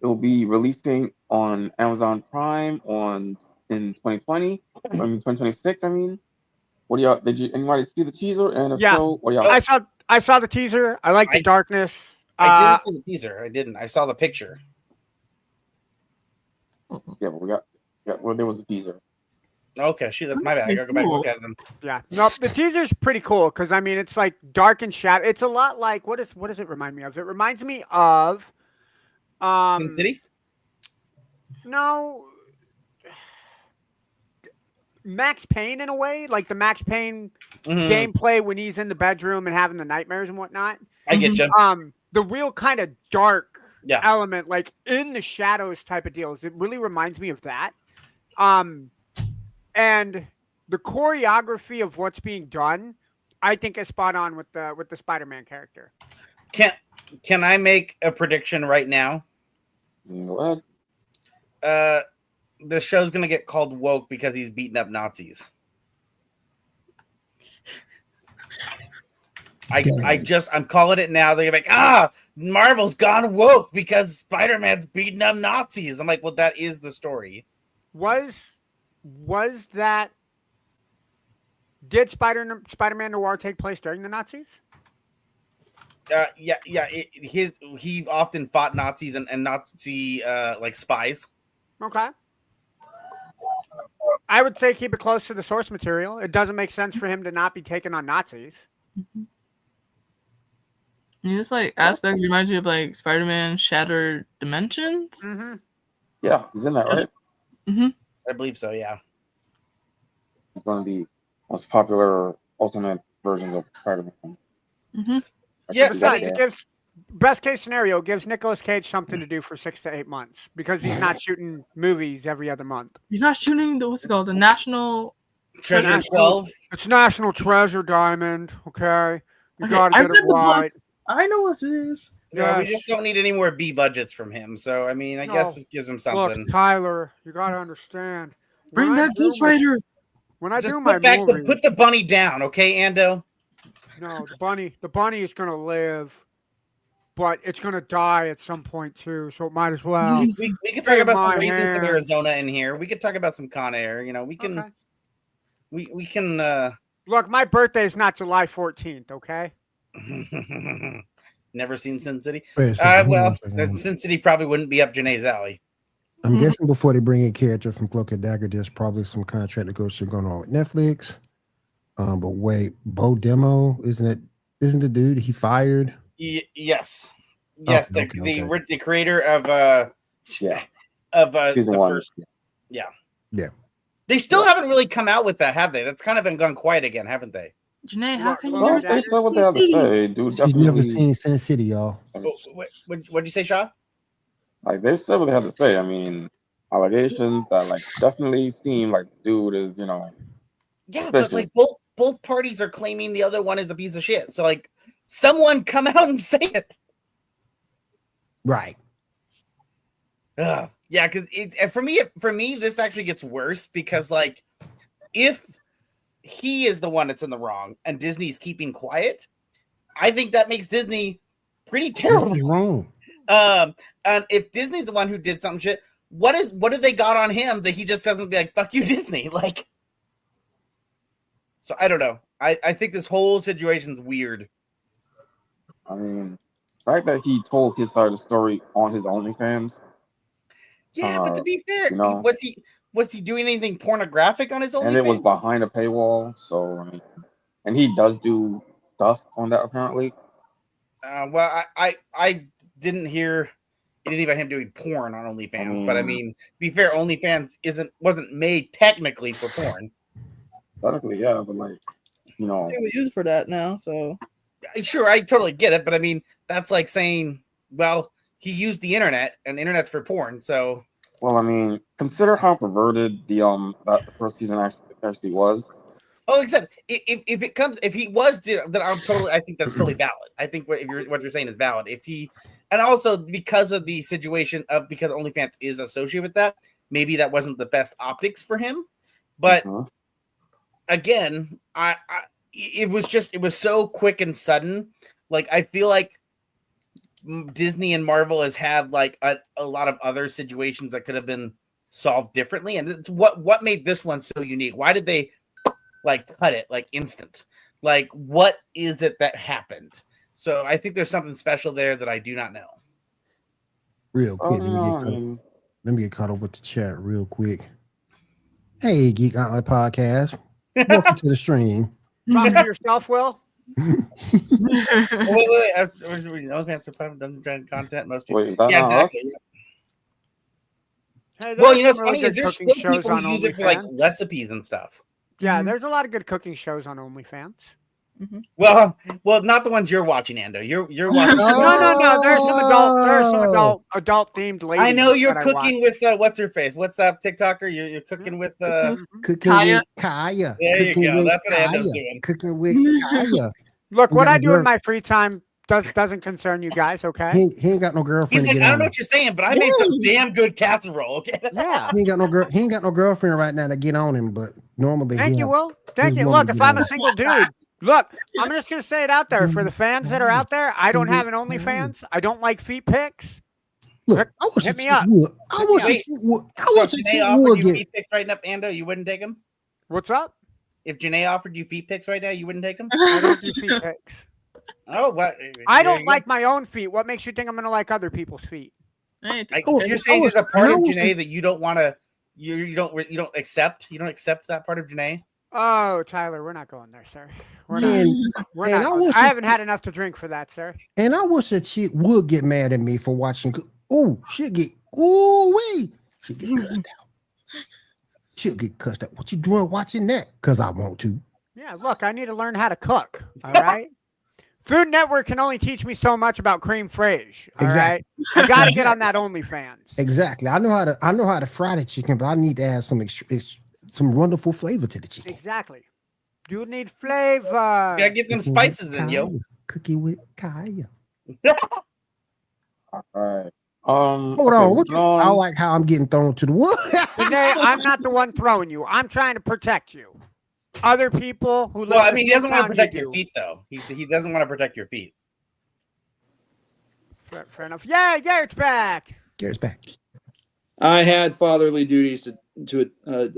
It will be releasing on Amazon Prime in 2020. 2026. I mean, what do y'all? Anybody see the teaser? And if
Yeah.
so, what do y'all?
I saw the teaser. I like the darkness.
I didn't see the teaser. I didn't. I saw the picture.
Yeah, but well, there was a teaser.
Okay, shoot, that's my bad. I'll go back and look at them.
Yeah, no, the teaser's pretty cool because I mean it's like dark and shadow. It's a lot like what does it remind me of? It reminds me of
Sin City?
No, Max Payne in a way, like the Max Payne gameplay when he's in the bedroom and having the nightmares and whatnot.
I get you.
The real kind of dark
Yeah.
element, like in the shadows type of deals. It really reminds me of that. And the choreography of what's being done, I think is spot on with the Spider-Man character.
Can I make a prediction right now?
Go ahead.
The show's gonna get called woke because he's beating up Nazis. I'm calling it now. They're like, Marvel's gone woke because Spider-Man's beating up Nazis. I'm like, well, that is the story.
Was that? Did Spider-Man Noir take place during the Nazis?
Yeah. He often fought Nazis and Nazi like spies.
Okay. I would say keep it close to the source material. It doesn't make sense for him to not be taking on Nazis.
This like aspect reminds me of like Spider-Man Shattered Dimensions.
Mm-hmm.
Yeah, he's in that, right?
Mm-hmm.
I believe so. Yeah.
He's one of the most popular Ultimate versions of Spider-Man.
Mm-hmm.
Yeah.
Besides, it gives best case scenario gives Nicolas Cage something to do for 6 to 8 months because he's not shooting movies every other month.
He's not shooting the National
Treasure 12.
It's National Treasure Diamond. Okay, you gotta get it right.
I know what it is.
Yeah, we just don't need any more B budgets from him. So I mean, I guess this gives him something.
Look, Tyler, you gotta understand.
Bring back Ghost Rider.
When I
just
do my movie,
put the bunny down, okay, Ando?
No, the bunny is gonna live, but it's gonna die at some point too. So it might as well.
We could talk about some raisins in Arizona in here. We could talk about some Con Air. You know, we can. Okay. We can.
Look, my birthday is not July 14th. Okay.
Never seen Sin City.
Well,
Sin City probably wouldn't be up Janae's alley.
I'm guessing before they bring a character from Cloak and Dagger, there's probably some contract negotiation going on with Netflix. But wait, Bo Demo isn't the dude he fired?
Yes,
okay.
The creator of
season one.
First, yeah. They still haven't really come out with that, have they? That's kind of been gone quiet again, haven't they?
Janae, how
Look,
can you
look,
never
Well,
see
they
that
said what they have to
DC?
say. Dude,
She's
definitely.
never seen Sin City, y'all.
What'd you say, Shaw?
Like they said what they had to say. I mean, allegations that like definitely seem like dude is
Yeah, but
suspicious.
like both parties are claiming the other one is a piece of shit. So like, someone come out and say it.
Right.
Yeah, because for me, this actually gets worse because like, if he is the one that's in the wrong and Disney's keeping quiet, I think that makes Disney pretty terrible.
Disney's wrong.
And if Disney's the one who did some shit, what do they got on him that he just doesn't be like, fuck you, Disney? Like, so I don't know. I think this whole situation's weird.
I mean, the fact that he told his side of the story on his OnlyFans.
Yeah, but to be fair,
you know.
was he doing anything pornographic on his OnlyFans?
And it was behind a paywall, so I mean, and he does do stuff on that apparently.
Well, I didn't hear anything about him doing porn on OnlyFans, but I mean, to be fair, OnlyFans wasn't made technically for porn.
Technically, yeah, but like,
They were used for that now, so
Sure, I totally get it, but I mean, that's like saying, well, he used the internet, and the internet's for porn, so.
Well, I mean, consider how perverted that the first season actually was.
Oh, except if he was, then I think that's totally valid. I think what you're saying is valid. And also because of the situation because OnlyFans is associated with that, maybe that wasn't the best optics for him. But again, it was so quick and sudden. Like I feel like Disney and Marvel has had like a lot of other situations that could have been solved differently, and it's what made this one so unique. Why did they like cut it like instant? Like what is it that happened? So I think there's something special there that I do not know.
Real quick, let me get caught up with the chat real quick. Hey, Geek Gauntlet Podcast. Welcome to the stream.
Talk to yourself, Will.
Wait. OnlyFans done content. Most people.
Wait,
Yeah, exactly.
Hey,
Well, it's
really
funny is
good
there's
cooking
still people
shows
who
on
use it for like
OnlyFans.
recipes and stuff.
Yeah, there's a lot of good cooking shows on OnlyFans.
Well, not the ones you're watching, Ando. You're watching.
No. There's some adult themed ladies.
I know you're
that I
cooking with what's her face? What's that TikToker? You're cooking with
Cooking
Kaya.
with Kaya.
There you
Cooking
go.
with
That's what
Kaya.
Ando's doing.
Cooking with Kaya.
Look,
He
what
got
I
a
do in
girl-
my free time doesn't concern you guys, okay?
He ain't got no
He's
girlfriend.
like,
to get
I don't
on
know
him.
what you're saying, but I made some damn good casserole. Okay.
Yeah.
He ain't got no girl. He ain't got no girlfriend right now to get on him. But normally,
Thank
he
you,
have-
Will. Thank
his
you.
woman
Look, if
get
I'm
on
a
him.
single dude, look, I'm just gonna say it out there for the fans that are out there. I don't have an OnlyFans. I don't like feet pics.
Look, I wish
Hit
a
me
chick
up.
would. I wish a
Wait.
chick would. I
So
wish
if
a
Janae
chick
offered
would
you
get.
feet pics right now, Ando, you wouldn't take them?
What's up?
If Janae offered you feet pics right now, you wouldn't take them?
I don't do feet pics.
Oh, what?
I
There
don't
you go.
like my own feet. What makes you think I'm gonna like other people's feet?
Hey,
So you're saying there's a part of
wish-
Janae that you don't want to, you don't accept? You don't accept that part of Janae?
Oh, Tyler, we're not going there, sir. We're
And,
not. We're
and
not.
I
going-
wish
I
it-
haven't had enough to drink for that, sir.
and I wish a chick would get mad at me for watching. Oh, she'll get. Oh, wait. She'll get cussed out. She'll get cussed out. What you doing watching that? Because I want to.
Yeah, look, I need to learn how to cook. All right. Food Network can only teach me so much about cream fraiche. All right.
Exactly.
You got to get on that OnlyFans.
Exactly. I know how to fry the chicken, but I need to add some wonderful flavor to the chicken.
Exactly. You need flavor.
Gotta get them
Cooking with
spices in, yo.
Kaya. Cookie with Kaya.
All right.
Hold
okay,
on. What
moving
you, I
on.
like how I'm getting thrown to the wood.
Today, I'm not the one throwing you. I'm trying to protect you. Other people who live
Well, I
in
mean, he
the
doesn't want to
town you
protect your
do.
feet, though. He doesn't want to protect your feet.
Fair enough. Yeah, it's back.
Gary's back.
I had fatherly duties to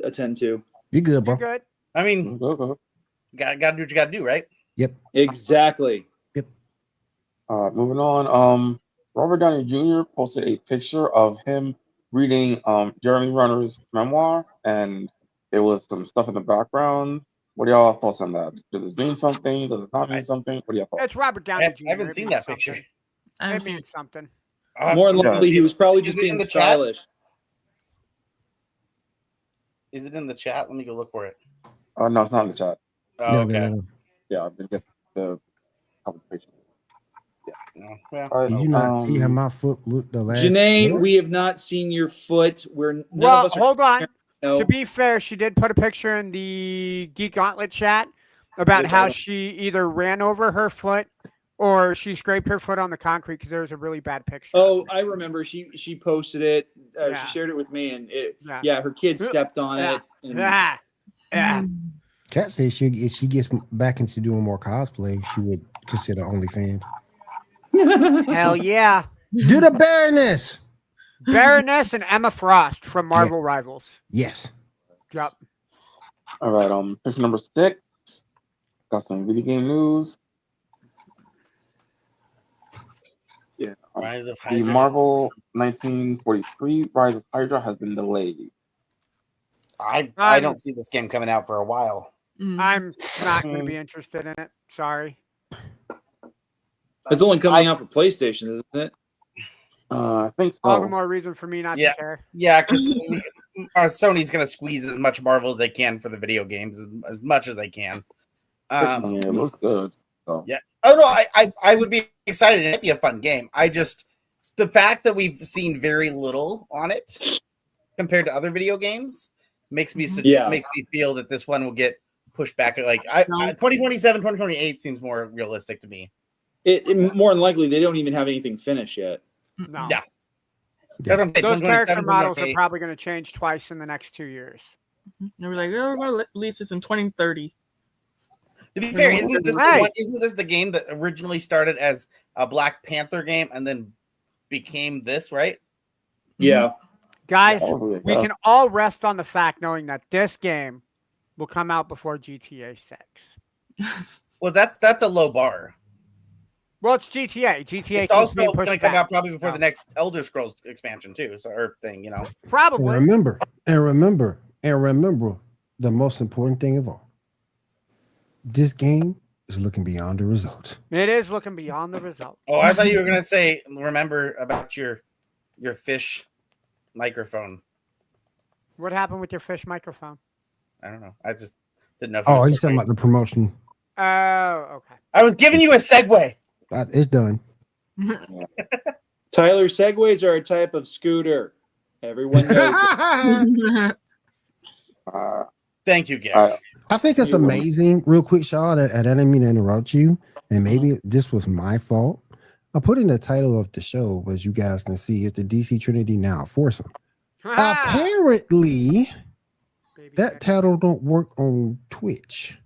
attend to.
You good, bro?
You're good.
I mean,
Okay.
gotta do what you gotta do, right?
Exactly.
Moving on. Robert Downey Jr. posted a picture of him reading Jeremy Renner's memoir, and there was some stuff in the background. What are y'all thoughts on that? Does it mean something? Does it not mean something? What are y'all thoughts?
It's Robert Downey
I
Jr.
haven't
It
seen
means
that
something.
picture.
I haven't
It
seen
means something.
More than
Yeah.
likely, he was probably
Is
just
it
being
in the chat?
stylish.
Is it in the chat? Let me go look for it.
No, it's not in the chat.
Oh,
No,
okay.
no.
Yeah, I didn't get the couple pictures.
Well,
All right,
Did you not see how my foot looked the last?
Janae,
What?
we have not seen your foot. None
Well,
of us are.
hold on.
No.
To be fair, she did put a picture in the Geek Gauntlet chat about
Which I
how
don't-
she either ran over her foot or she scraped her foot on the concrete because there was a really bad picture.
Oh, I remember. She posted it.
Yeah.
She shared it with me, and
Yeah.
her kid stepped on
Yeah.
it. And
Yeah. Yeah.
Kat says if she gets back into doing more cosplay, she would consider OnlyFans.
Hell yeah.
Do the Baroness.
Baroness and Emma Frost from Marvel Rivals.
Yes.
Yep.
All right, picture number 6. Got some video game news. Yeah.
Rise of
The
Hydra.
Marvel 1943 Rise of Hydra has been delayed.
I don't see this game coming out for a while.
I'm not going to be interested in it. Sorry.
it's only coming out for PlayStation, isn't it?
I think so.
All the more reason for me not to care.
Yeah, because Sony's going to squeeze as much Marvel as they can for the video games, as much as they can.
I mean, it looks good. So.
Yeah. Oh no, I would be excited. It'd be a fun game. The fact that we've seen very little on it compared to other video games makes me feel that this one will get pushed back. Like 2027, 2028 seems more realistic to me.
It more than likely they don't even have anything finished yet.
No.
Yeah.
Those character models are probably going to change twice in the next 2 years.
They were like, oh, we're going to release this in 2030.
To be fair, isn't this the game that originally started as a Black Panther game and then became this, right?
Yeah.
Guys, we can all rest on the fact knowing that this game will come out before GTA 6.
Well, that's a low bar.
Well, it's GTA. GTA
It's also
going
to come out probably before the next Elder Scrolls expansion too, or thing, you know.
Probably.
And remember, the most important thing of all. This game is looking beyond the results.
It is looking beyond the result.
Oh, I thought you were gonna say, remember about your fish microphone.
What happened with your fish microphone?
I don't know. I just didn't know.
Oh, he's talking about the promotion.
Oh, okay.
I was giving you a segue.
It's done.
Tyler, Segways are a type of scooter. Everyone knows.
Thank you, Gary.
I think it's amazing. Real quick, Shaw, I didn't mean to interrupt you, and maybe this was my fault. I put in the title of the show, as you guys can see, it's the DC Trinity Now foursome. Apparently, that title don't work on Twitch.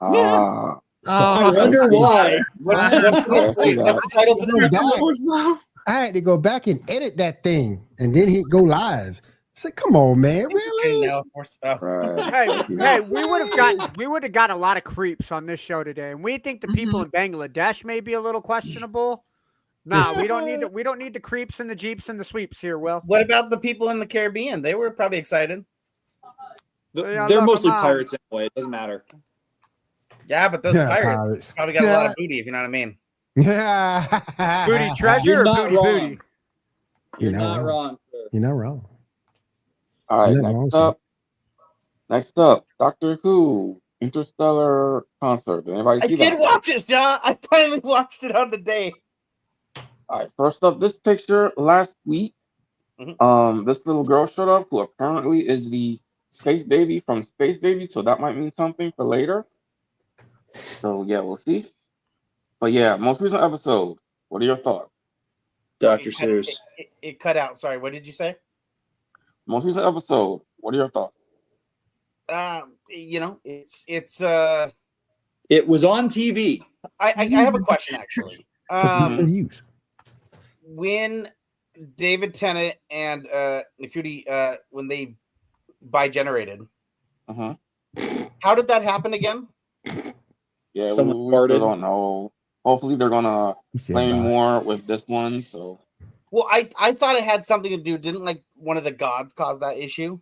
I wonder why.
What's the title for the
I had to go back and edit that thing and then hit go live. I said, come on, man. Really?
Hey, we would have got a lot of creeps on this show today. And we think the people in Bangladesh may be a little questionable. No, we don't need the creeps and the jeeps and the sweeps here, Will.
What about the people in the Caribbean? They were probably excited.
They're mostly pirates anyway. It doesn't matter.
Yeah, but those pirates probably got a lot of booty, if you know what I mean.
Yeah.
Booty treasure or booty booty?
You're not wrong.
You're not wrong.
All right, next up, Doctor Who Interstellar concert. Did anybody see that?
I did watch it, John. I finally watched it on the day.
All right, first up, this picture last week. This little girl showed up who apparently is the space baby from Space Baby, so that might mean something for later. So yeah, we'll see. But yeah, most recent episode. What are your thoughts?
Dr. Seuss.
It cut out. Sorry, what did you say?
Most recent episode. What are your thoughts?
You know, it's
it was on TV.
I have a question actually. When David Tennant and Nakuti when they bi-generated, how did that happen again?
Yeah, we still don't know. Hopefully they're gonna play more with this one. So,
well, I thought it had something to do. Didn't like one of the gods cause that issue?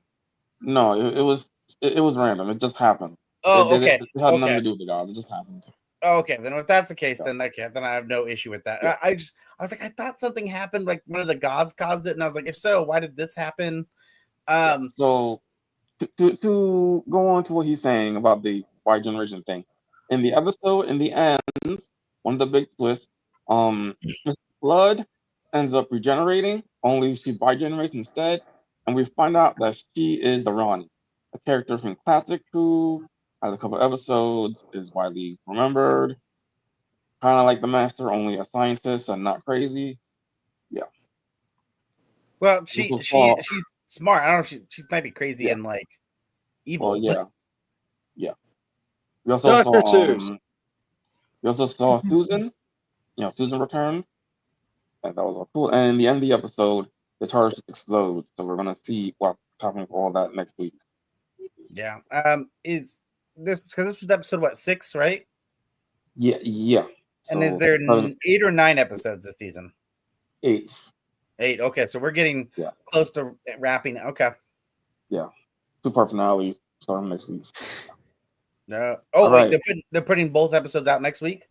No, it was random. It just happened.
Oh, okay.
It had nothing to do with the gods. It just happened.
Oh, okay, then if that's the case, then I have no issue with that. Yeah. I was like, I thought something happened, like one of the gods caused it, and I was like, if so, why did this happen?
So to go on to what he's saying about the Y generation thing, in the episode, in the end, one of the big twists, Miss Blood ends up regenerating, only she bigenerates instead, and we find out that she is the Ronnie, a character from Classic who has a couple episodes, is widely remembered, kind of like the Master, only a scientist and not crazy. Yeah.
Well, she's smart. I don't know if she might be crazy and like evil.
Well, yeah. We
Dr. Seuss.
We also saw Susan. Susan returned. And that was all cool. And in the end of the episode, the TARDIS just explodes. So we're gonna see what's happening with all that next week.
Yeah. Is this because this was episode 6, right?
Yeah.
And is there 8 or 9 episodes this season?
8.
8. Okay, so we're getting close to wrapping. Okay.
Yeah. 2-part finales starting next week.
Wait, they're putting both episodes out next week?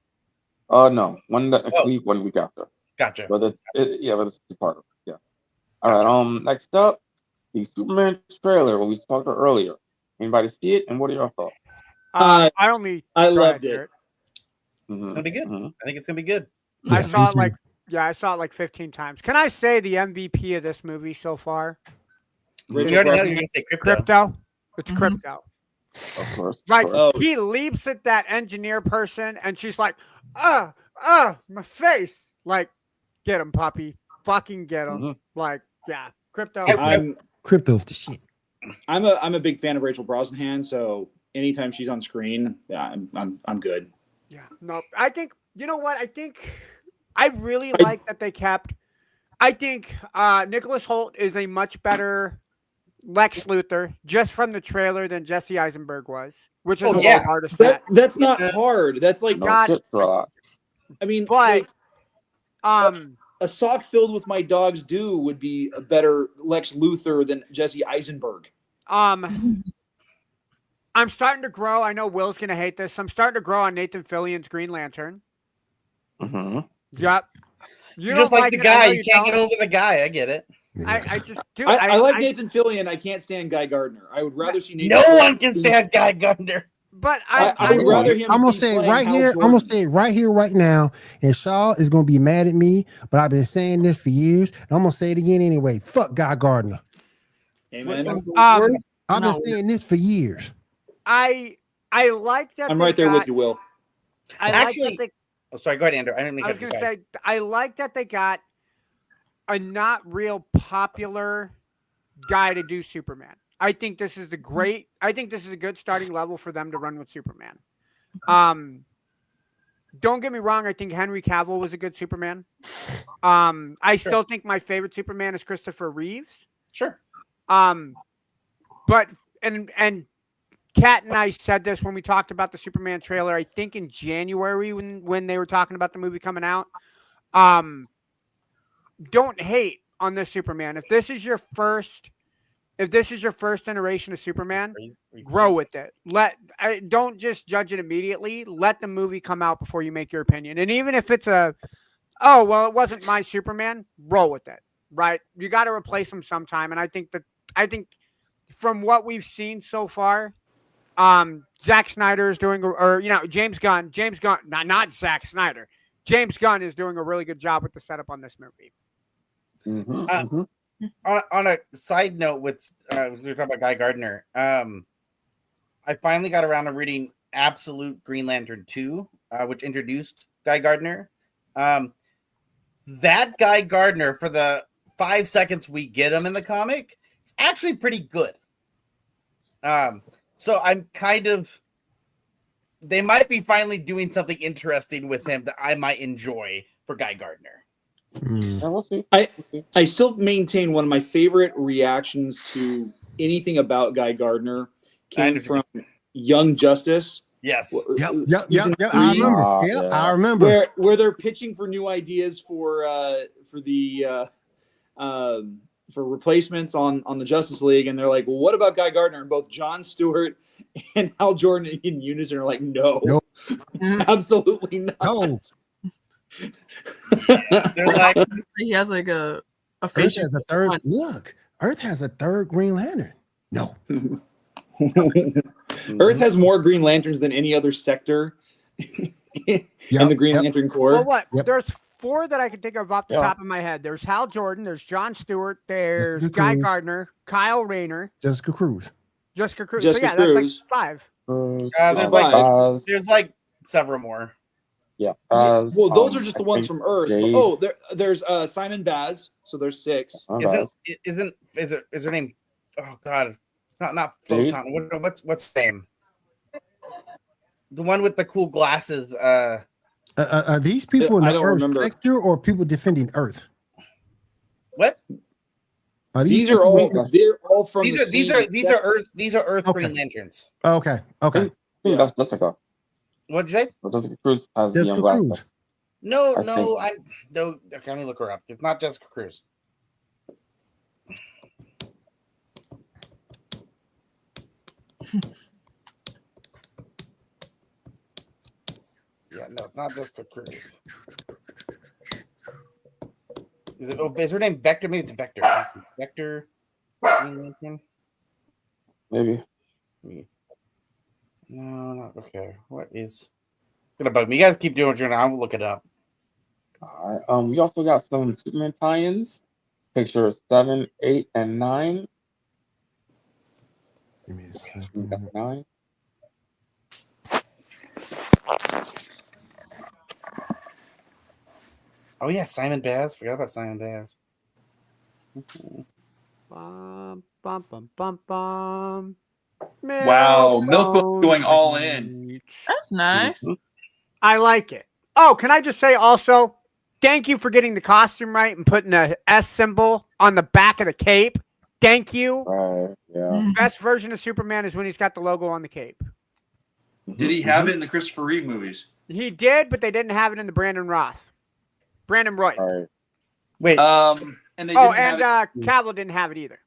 No. One next week, 1 week after.
Gotcha.
But it's 2-part. Yeah. All right. Next up, the Superman trailer, what we talked about earlier. Anybody see it? And what are your thoughts?
I loved it.
It's gonna be good. I think it's gonna be good.
I saw it like 15 times. Can I say the MVP of this movie so far?
You already know you're gonna say
Crypto. It's Crypto.
Of course.
Like he leaps at that engineer person, and she's like, my face. Like, get him, puppy. Fucking get him. Like, yeah, Crypto.
Crypto's the shit.
I'm a big fan of Rachel Brosnahan, so anytime she's on screen, yeah, I'm good.
Yeah, no, I think I really like that they kept. I think Nicholas Hoult is a much better Lex Luthor just from the trailer than Jesse Eisenberg was, which is a little hard to set.
That's not hard. That's like I mean,
but
a sock filled with my dog's dew would be a better Lex Luthor than Jesse Eisenberg.
I'm starting to grow. I know Will's gonna hate this. I'm starting to grow on Nathan Fillion's Green Lantern. Yep.
You just like the guy. You can't get over the guy. I get it.
I just do.
I like Nathan Fillion. I can't stand Guy Gardner. I would rather see Nathan.
No one can stand Guy Gardner.
But
I would rather him.
I'm gonna say it right here. I'm gonna say it right here, right now. And Shaw is gonna be mad at me, but I've been saying this for years. And I'm gonna say it again anyway. Fuck Guy Gardner.
Amen.
I've been saying this for years.
I like that.
I'm right there with you, Will.
Sorry, go ahead, Andrew. I was
going to say, I like that they got a not real popular guy to do Superman. I think this is a good starting level for them to run with Superman. Don't get me wrong. I think Henry Cavill was a good Superman. I still think my favorite Superman is Christopher Reeves.
Sure.
But Kat and I said this when we talked about the Superman trailer, I think in January when they were talking about the movie coming out. Don't hate on this Superman. If this is your first iteration of Superman, grow with it. Don't just judge it immediately. Let the movie come out before you make your opinion. And even if it's it wasn't my Superman, roll with it. Right? You got to replace him sometime. And I think from what we've seen so far, Zack Snyder is doing, James Gunn, not Zack Snyder. James Gunn is doing a really good job with the setup on this movie.
On a side note, we were talking about Guy Gardner. I finally got around to reading Absolute Green Lantern 2, which introduced Guy Gardner. That Guy Gardner, for the 5 seconds we get him in the comic, it's actually pretty good. So I'm they might be finally doing something interesting with him that I might enjoy for Guy Gardner.
We'll see.
I still maintain one of my favorite reactions to anything about Guy Gardner came from Young Justice.
Yes.
Yep. I remember.
Where they're pitching for new ideas for replacements on the Justice League, and they're like, "Well, what about Guy Gardner?" And both Jon Stewart and Hal Jordan in unison are like, "No, absolutely not."
No.
They're like,
he has like a
Earth has a third. Look, Earth has a third Green Lantern. No.
Earth has more Green Lanterns than any other sector and the Green Lantern Corps.
Well, what?
Yep.
There's 4 that I can think of off the top of my head. There's Hal Jordan, there's John Stewart, there's
Jessica
Guy
Cruz.
Gardner, Kyle Rayner,
Jessica Cruz.
Jessica Cruz.
Jessica
so yeah,
Cruz.
that's like 5.
There's like several more.
Yeah.
Well, those are just the
I
ones
think
from Earth.
Jade-
Oh, there's Simon Baz. So there's 6.
Is her name? Oh God, not
Jade?
Photon. What's her name? The one with the cool glasses.
Are these people in
I
the
don't
Earth
remember.
sector or people defending Earth?
What?
Are
These are
people
all.
in-
They're all from
These are Earth
Okay.
Green Lanterns.
Okay. Okay.
I think that's Jessica.
What'd you say?
But Jessica Cruz has the
Jessica
young glasses.
Cruz.
No,
I
no,
think-
okay, let me look her up. It's not Jessica Cruz. Yeah, no, it's not Jessica Cruz. Is her name Vector? Maybe it's Vector. Vector.
Maybe.
No, not okay. What is gonna bug me? You guys keep doing what you're doing. I'll look it up.
All right. We also got some Superman tie-ins. Pictures 7, 8, and 9.
Give me a
I
second.
think that's 9.
Oh yeah, Simon Baz. Forgot about Simon Baz.
Bum, bum, bum, bum, bum.
Wow, Milkbook going all in.
That's nice.
Mhm.
I like it. Oh, can I just say also, thank you for getting the costume right and putting a S symbol on the back of the cape. Thank you.
Right. Yeah.
Best version of Superman is when he's got the logo on the cape.
Did he have it in the Christopher Reeve movies?
He did, but they didn't have it in the Brandon Roy.
All right.
Wait,
And they didn't have it,
Cavill didn't have it either.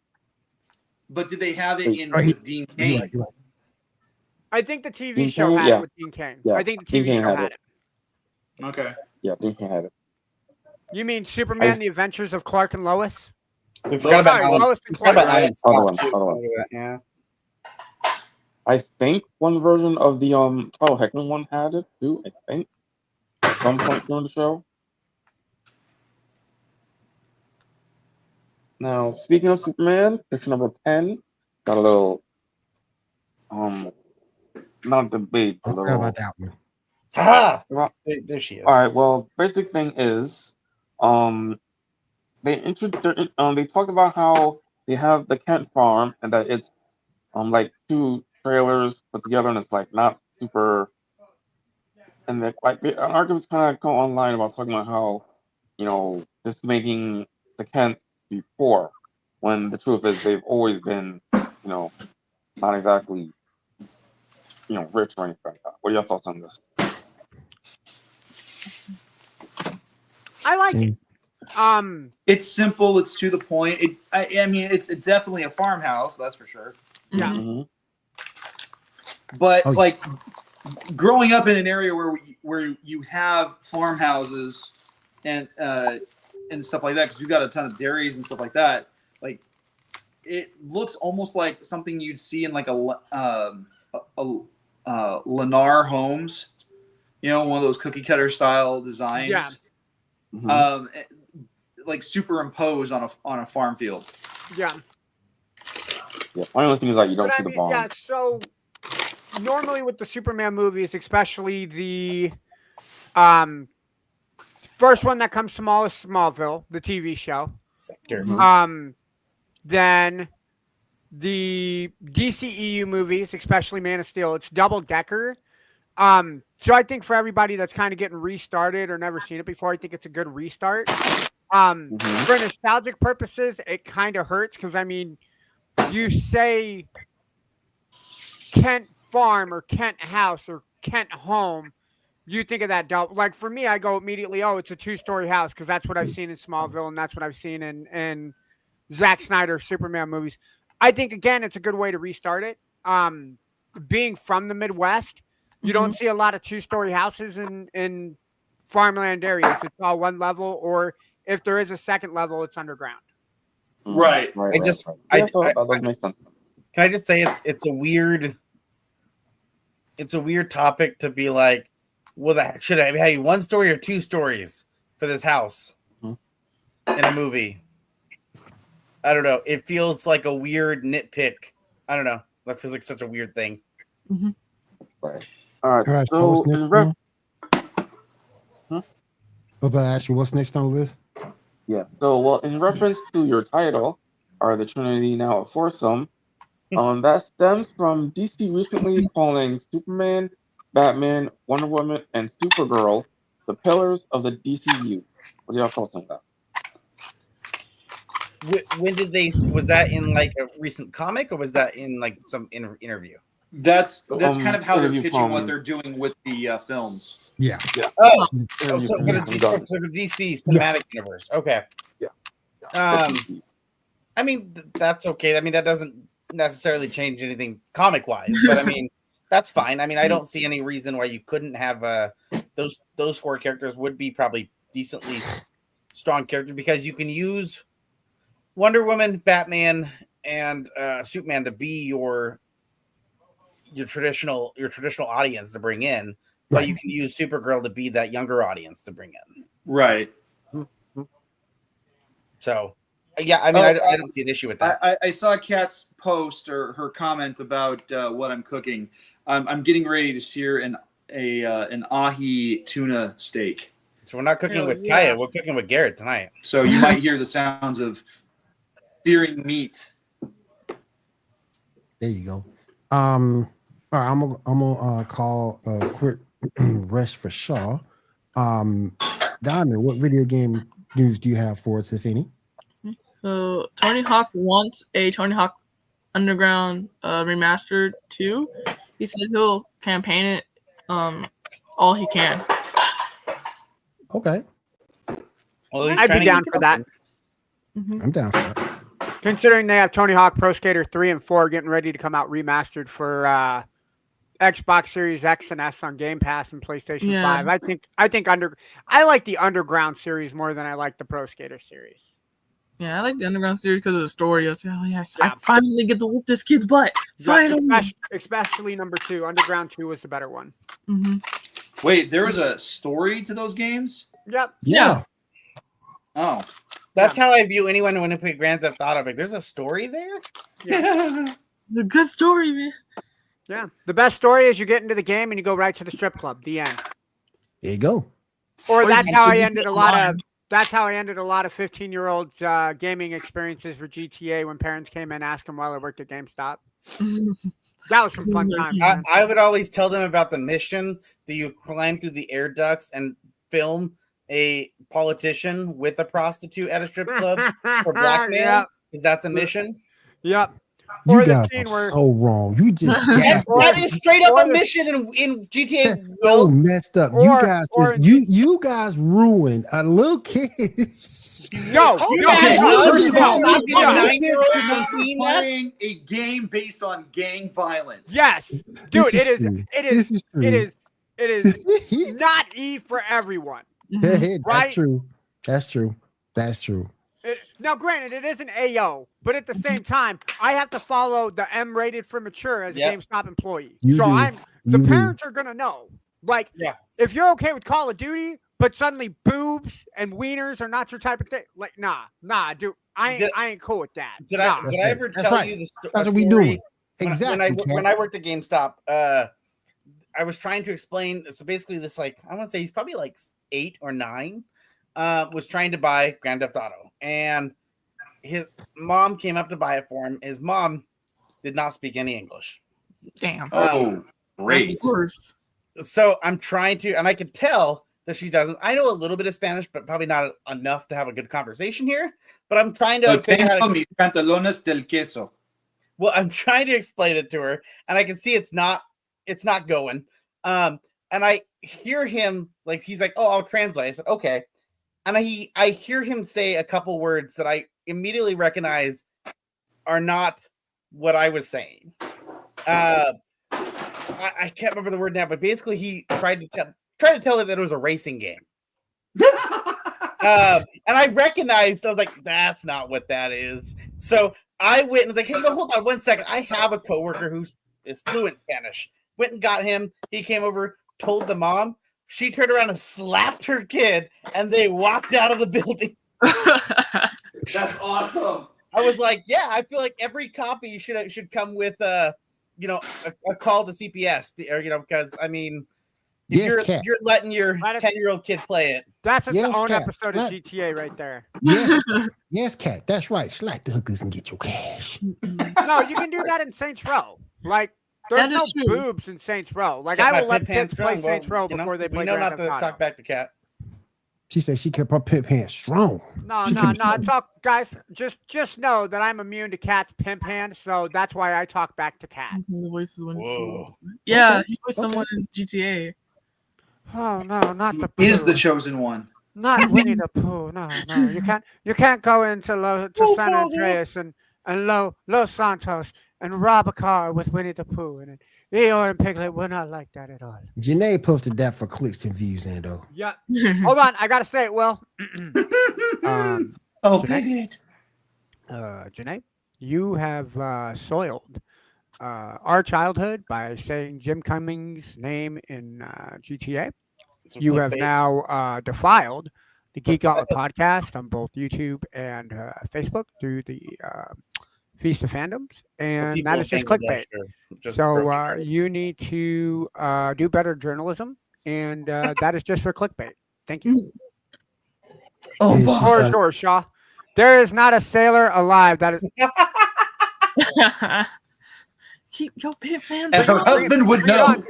but did they have it in
Right.
with Dean
You're
Cain?
right, you're right.
I think the TV
Dean
show
Cain?
had
Yeah.
it with Dean Cain.
Yeah.
I think the
Dean
TV
Cain
show
had
had
it.
it.
Okay.
Yeah, Dean Cain had it.
You mean Superman:
I-
The Adventures of Clark and Lois?
we forgot about
Sorry,
Alan.
Lois and
Forgot about
Clark.
Alan
Other
Scott,
one.
too. Yeah.
I think one version of the Charles Heckman one had it too. I think at some point during the show. Now, speaking of Superman, picture number 10 got a little not debate,
I
a
forgot
little.
about that one.
Ah,
Well,
there she is.
all right. Well, basic thing is, they talked about how they have the Kent farm and that it's like 2 trailers put together and it's like not super. And they're like an argument's kind of go online about talking about how just making the Kent before, when the truth is they've always been not exactly rich or anything like that. What are your thoughts on this?
I like it.
It's simple. It's to the point. I mean, it's definitely a farmhouse. That's for sure.
Yeah.
Mhm.
But
Oh, yeah.
like growing up in an area where you have farmhouses and stuff like that, because we've got a ton of dairies and stuff like that. Like it looks almost like something you'd see in like a Lennar Homes, one of those cookie cutter style designs.
Yeah.
Mhm.
Like superimposed on a farm field.
Yeah.
Yeah. My only thing is that you don't
But
see
I
the
mean,
barn.
yeah, so normally with the Superman movies, especially the first one that comes to mind is Smallville, the TV show.
Sector.
Mhm.
Then the DCEU movies, especially Man of Steel, it's double decker. So I think for everybody that's kind of getting restarted or never seen it before, I think it's a good restart.
Mhm.
For nostalgic purposes, it kind of hurts because I mean, you say Kent Farm or Kent House or Kent Home, you think of that double. Like for me, I go immediately, oh, it's a 2-story house because that's what I've seen in Smallville and that's what I've seen in Zack Snyder's Superman movies. I think again, it's a good way to restart it. Being from the Midwest, you don't see a lot of 2-story houses in farmland areas. It's all one level, or if there is a second level, it's underground.
Mhm.
Right.
Right.
I
right,
just-
right.
I-
Yeah, so
I-
that does make sense.
Can I just say it's a weird topic to be like, Well, should I have one story or two stories for this house in a movie? I don't know. It feels like a weird nitpick. I don't know. That feels like such a weird thing.
Mm-hmm.
Right. All right.
So what's
So,
next? I was about to ask you what's next on the list.
yeah. So, well, in reference to your title, are the Trinity now a foursome? That stems from DC recently calling Superman, Batman, Wonder Woman, and Supergirl the pillars of the DCU. What are your thoughts on that?
When did they? Was that in like a recent comic, or was that in like some interview?
That's kind of how they're
interview
pitching what
from-
they're doing with the films.
Yeah.
Oh,
Interview
so
from
for
Gunn.
the DC cinematic universe. Okay.
Yeah.
I mean that's okay. I mean that doesn't necessarily change anything comic wise, but I mean that's fine. I mean I don't see any reason why you couldn't have those four characters would be probably decently strong characters because you can use Wonder Woman, Batman, and Superman to be your traditional audience to bring in, but
Right.
you can use Supergirl to be that younger audience to bring in.
Right.
So, yeah, I mean, I don't see an issue with that.
I saw Kat's post or her comment about what I'm cooking. I'm getting ready to sear an ahi tuna steak.
So we're not cooking
Hell
with
yeah.
Kaya. We're cooking with Garrett tonight.
So you might hear the sounds of searing meat.
There you go. All right, I'm gonna call a quick rest for Shaw. Diamond, what video game news do you have for us, if any?
So Tony Hawk wants a Tony Hawk Underground remastered 2. He said he'll campaign it all he can.
Okay,
Well, he's
I'd
trying
be
to
down
get
for that.
I'm down for that.
Considering they have Tony Hawk Pro Skater 3 and 4 getting ready to come out remastered for Xbox Series X and S on Game Pass and PlayStation
Yeah.
5. I like the Underground series more than I like the Pro Skater series.
Yeah, I like the Underground series because of the story. I was like, oh yes,
Yeah.
I finally get to whoop this kid's butt. Finally.
Especially number 2. Underground 2 was the better one.
Mm-hmm.
Wait, there was a story to those games?
Yep.
Yeah.
Oh.
That's how I view anyone when I play Grand Theft Auto. Like, there's a story there.
A good story, man.
Yeah. The best story is you get into the game and you go right to the strip club. The end.
There you go.
Or
Or
that's
you
how
can
I
do
ended
it
a lot of
online.
that's how I ended a lot of 15-year-olds gaming experiences for GTA when parents came in and asked them while I worked at GameStop. That was some fun times.
I,
man.
I would always tell them about the mission that you climb through the air ducts and film a politician with a prostitute at a strip club for blackmail.
Yep.
Because that's a mission.
Yep.
You
Or the
guys
scene
are
where
so wrong. You just
And
gassed
that
us.
is straight up
or
a
the-
mission in GTA.
That's so messed up. You
or-
guys
or-
just you guys ruined a little kid.
no,
You
no,
guys
no,
are
First of
no,
all,
no,
Stop being a
no.
9-year-old
should not
and
be
seeing that.
playing a game based on gang violence.
Yes, dude,
This
it is.
true.
It
This
is.
is true.
It is. It is not E for everyone.
Hey, hey,
Right?
that's true. That's true. That's true.
Now, granted, it is an AO, but at the same time, I have to follow the M rated for mature as a
Yep.
GameStop employee.
You
so
do.
the
You do.
parents are gonna know. Like,
Yeah.
if you're okay with Call of Duty, but suddenly boobs and wieners are not your type of thing, like, nah, dude, I ain't cool with that.
Did
Nah.
I ever
That's
tell
right.
you the
That's
a
what we
story?
doing. Exactly.
When I worked at GameStop, I was trying to explain. So basically, this I want to say he's probably like 8 or 9, was trying to buy Grand Theft Auto, and his mom came up to buy it for him. His mom did not speak any English,
Damn.
Oh, great.
That's worse.
so I'm trying to, and I could tell that she doesn't. I know a little bit of Spanish, but probably not enough to have a good conversation here. But I'm trying to
Lo
figure out.
tengo mis pantalones del queso.
Well, I'm trying to explain it to her, and I can see it's not going. And I hear him he's like, "Oh, I'll translate." I said, "Okay," and I hear him say a couple words that I immediately recognize are not what I was saying. I can't remember the word now, but basically he tried to tell her that it was a racing game. And I recognized, I was like, that's not what that is. So I went and was like, hey, hold on 1 second. I have a coworker who is fluent Spanish. Went and got him. He came over, told the mom. she turned around and slapped her kid, and they walked out of the building.
That's awesome.
I was like, yeah, I feel like every copy should come with a call to CPS, or because I mean, you're letting your 10-year-old kid play it.
That's its own episode of GTA right there.
Yes, Cat. That's right. Slap the hookers and get your cash.
No, you can do that in Saints Row. Like, there's no boobs in Saints Row. Like, I will let kids play Saints Row before they play.
We know not to talk back to Cat.
She said she kept her pimp hands strong.
No. It's all, guys. Just know that I'm immune to Cat's pimp hand, so that's why I talk back to Cat.
The voices when
Whoa.
Yeah, he was someone in GTA.
Oh no, not the Pooh.
Is the chosen one.
Not Winnie the Pooh. No. You can't go into San Andreas and Los Santos and rob a car with Winnie the Pooh in it. Eeyore and Piglet were not like that at all.
Janae posted that for clicks and views, Ando.
Yeah. Hold on, I gotta say it, Will.
Piglet.
Janae, you have soiled our childhood by saying Jim Cummings' name in GTA. You have now defiled the Geek Gauntlet podcast on both YouTube and Facebook through the Feast of Fandoms, and that is just clickbait. So you need to do better journalism, and that is just for clickbait. Thank you. Sure, Shaw. There is not a sailor alive that is.
Keep your pimp hands.
And her husband would know.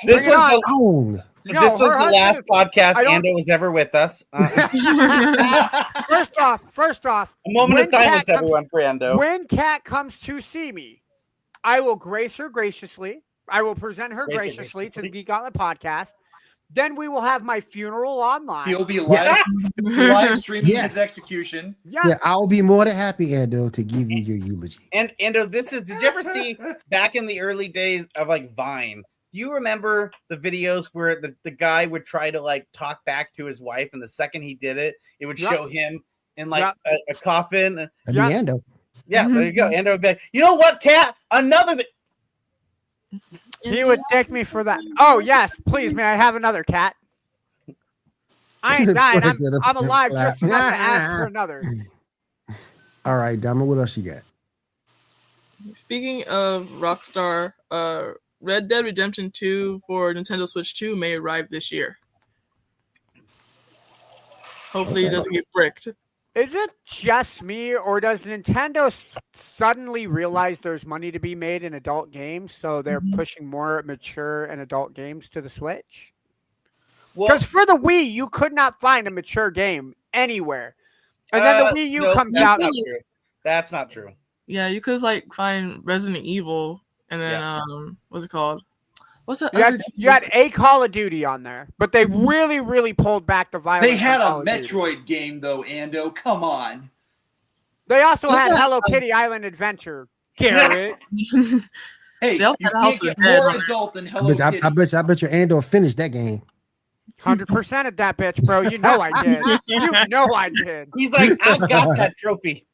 This was the last podcast Ando was ever with us.
First off,
a moment of silence, everyone, for Ando.
When Kat comes to see me, I will grace her graciously. I will present her graciously to the Geek Gauntlet podcast. Then we will have my funeral online.
He'll be live streaming his execution.
Yeah, I'll be more than happy, Ando, to give you your eulogy.
And Ando, did you ever see back in the early days of like Vine? Do you remember the videos where the guy would try to like talk back to his wife, and the second he did it, it would show him in like a coffin?
Ando.
Yeah, there you go. Ando would be like, you know what, Cat? Another thing.
He would take me for that. Oh yes, please, may I have another cat? I ain't dying. I'm alive just enough to ask for another.
All right, Dama, what else you got?
Speaking of Rockstar, Red Dead Redemption 2 for Nintendo Switch 2 may arrive this year. Hopefully it doesn't get bricked.
Is it just me, or does Nintendo suddenly realize there's money to be made in adult games, so they're pushing more mature and adult games to the Switch? Because for the Wii, you could not find a mature game anywhere. And then the Wii U comes out.
That's not true.
Yeah, you could like find Resident Evil, and then what's it called? What's that?
You had a Call of Duty on there, but they really pulled back the violence.
They had a Metroid game though, Ando. Come on.
They also had Hello Kitty Island Adventure. Garrett.
Hey, you can't get more adult than Hello Kitty.
I bet you Ando finished that game.
100% at that bitch, bro. You know I did. You know I did.
He's like, I got that trophy.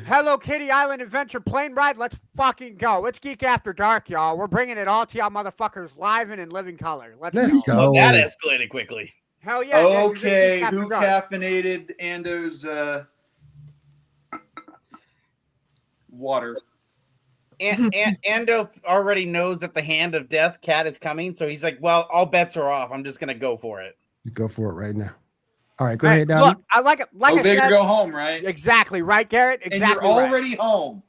Hello Kitty Island Adventure plane ride. Let's fucking go. It's Geek After Dark, y'all. We're bringing it all to y'all motherfuckers live and in living color. Let's
go.
Oh, that escalated quickly.
Hell yeah.
Okay, who caffeinated Ando's water?
Ando already knows that the hand of death, Cat, is coming, so he's like, well, all bets are off. I'm just going to go for it.
Go for it right now. All right, go ahead, Donnie.
Look, I like it. Like
go big or go home, right?
Exactly, right, Garrett? Exactly.
And you're already home.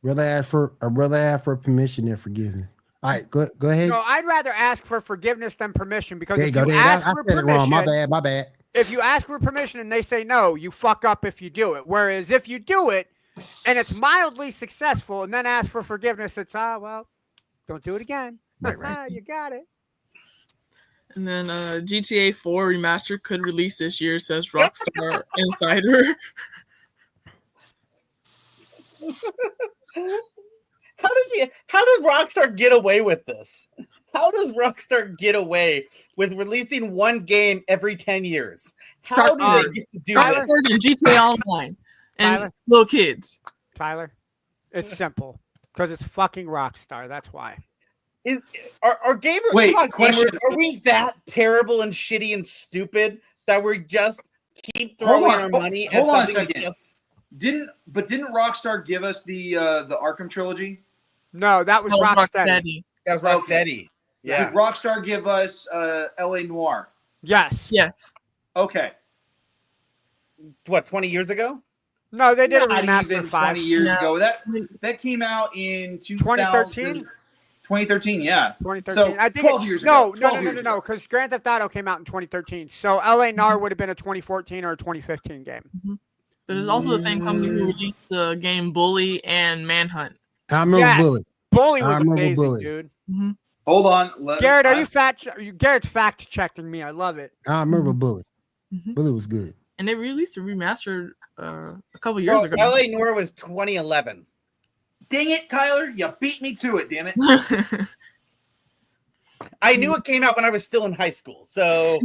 Rather ask for permission than forgiveness. All right, go ahead.
No, I'd rather ask for forgiveness than permission, because
there
if
you go.
you ask
I
for
said it
permission,
wrong. My bad.
If you ask for permission and they say no, you fuck up if you do it. Whereas if you do it and it's mildly successful and then ask for forgiveness, it's well, don't do it again.
Right.
You got it.
And then GTA 4 Remastered could release this year, says Rockstar Insider.
How does Rockstar get away with this? How does Rockstar get away with releasing one game every 10 years? How do they get to do this?
And GTA Online and little kids.
Tyler, it's simple. Because it's fucking Rockstar. That's why.
Are gamers?
Wait,
come on,
question.
gamers, are we that terrible and shitty and stupid that we just keep
Hold
throwing
on,
our money
hold
at
on a
something that
second.
just
Didn't Rockstar give us the Arkham trilogy?
No, that was Rocksteady.
Rocksteady.
that was
Okay.
Rocksteady? Yeah.
Did Rockstar give us L.A. Noire?
Yes.
Yes.
Okay.
What, 20 years ago?
No, they did a
Not
remaster
even
5.
20 years
No.
ago. That came out in
2013?
2013, yeah.
2013.
So
I think
12 years ago.
No, because Grand Theft Auto came out in 2013. So LA Noire would have been a 2014 or a 2015 game.
But it's also the same company who released the game Bully and Manhunt.
I remember
Yes.
Bullet.
Bully
I
was
remember
amazing,
Bully.
dude.
Hold on.
Garrett, are you Garrett's fact checking me? I love it.
I remember Bullet.
Mhm.
Bullet was good.
And they released a remaster a couple years ago.
LA Noire was 2011.
Dang it, Tyler. You beat me to it, damn it.
I knew it came out when I was still in high school. So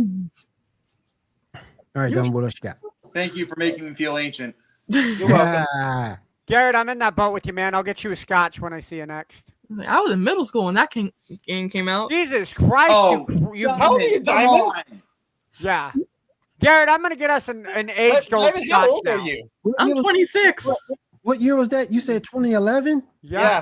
All right, Don, what else you got?
Thank you for making me feel ancient.
you're welcome.
Ah,
Garrett, I'm in that boat with you, man. I'll get you a scotch when I see you next.
I was in middle school when that game came out.
Jesus Christ.
Oh,
How old are you,
Come
Diamond?
on.
Yeah. Garrett, I'm going to get us an aged old
Diamond, how
scotch
old are
now.
you?
I'm 26.
what year was that? You said 2011?
Yeah.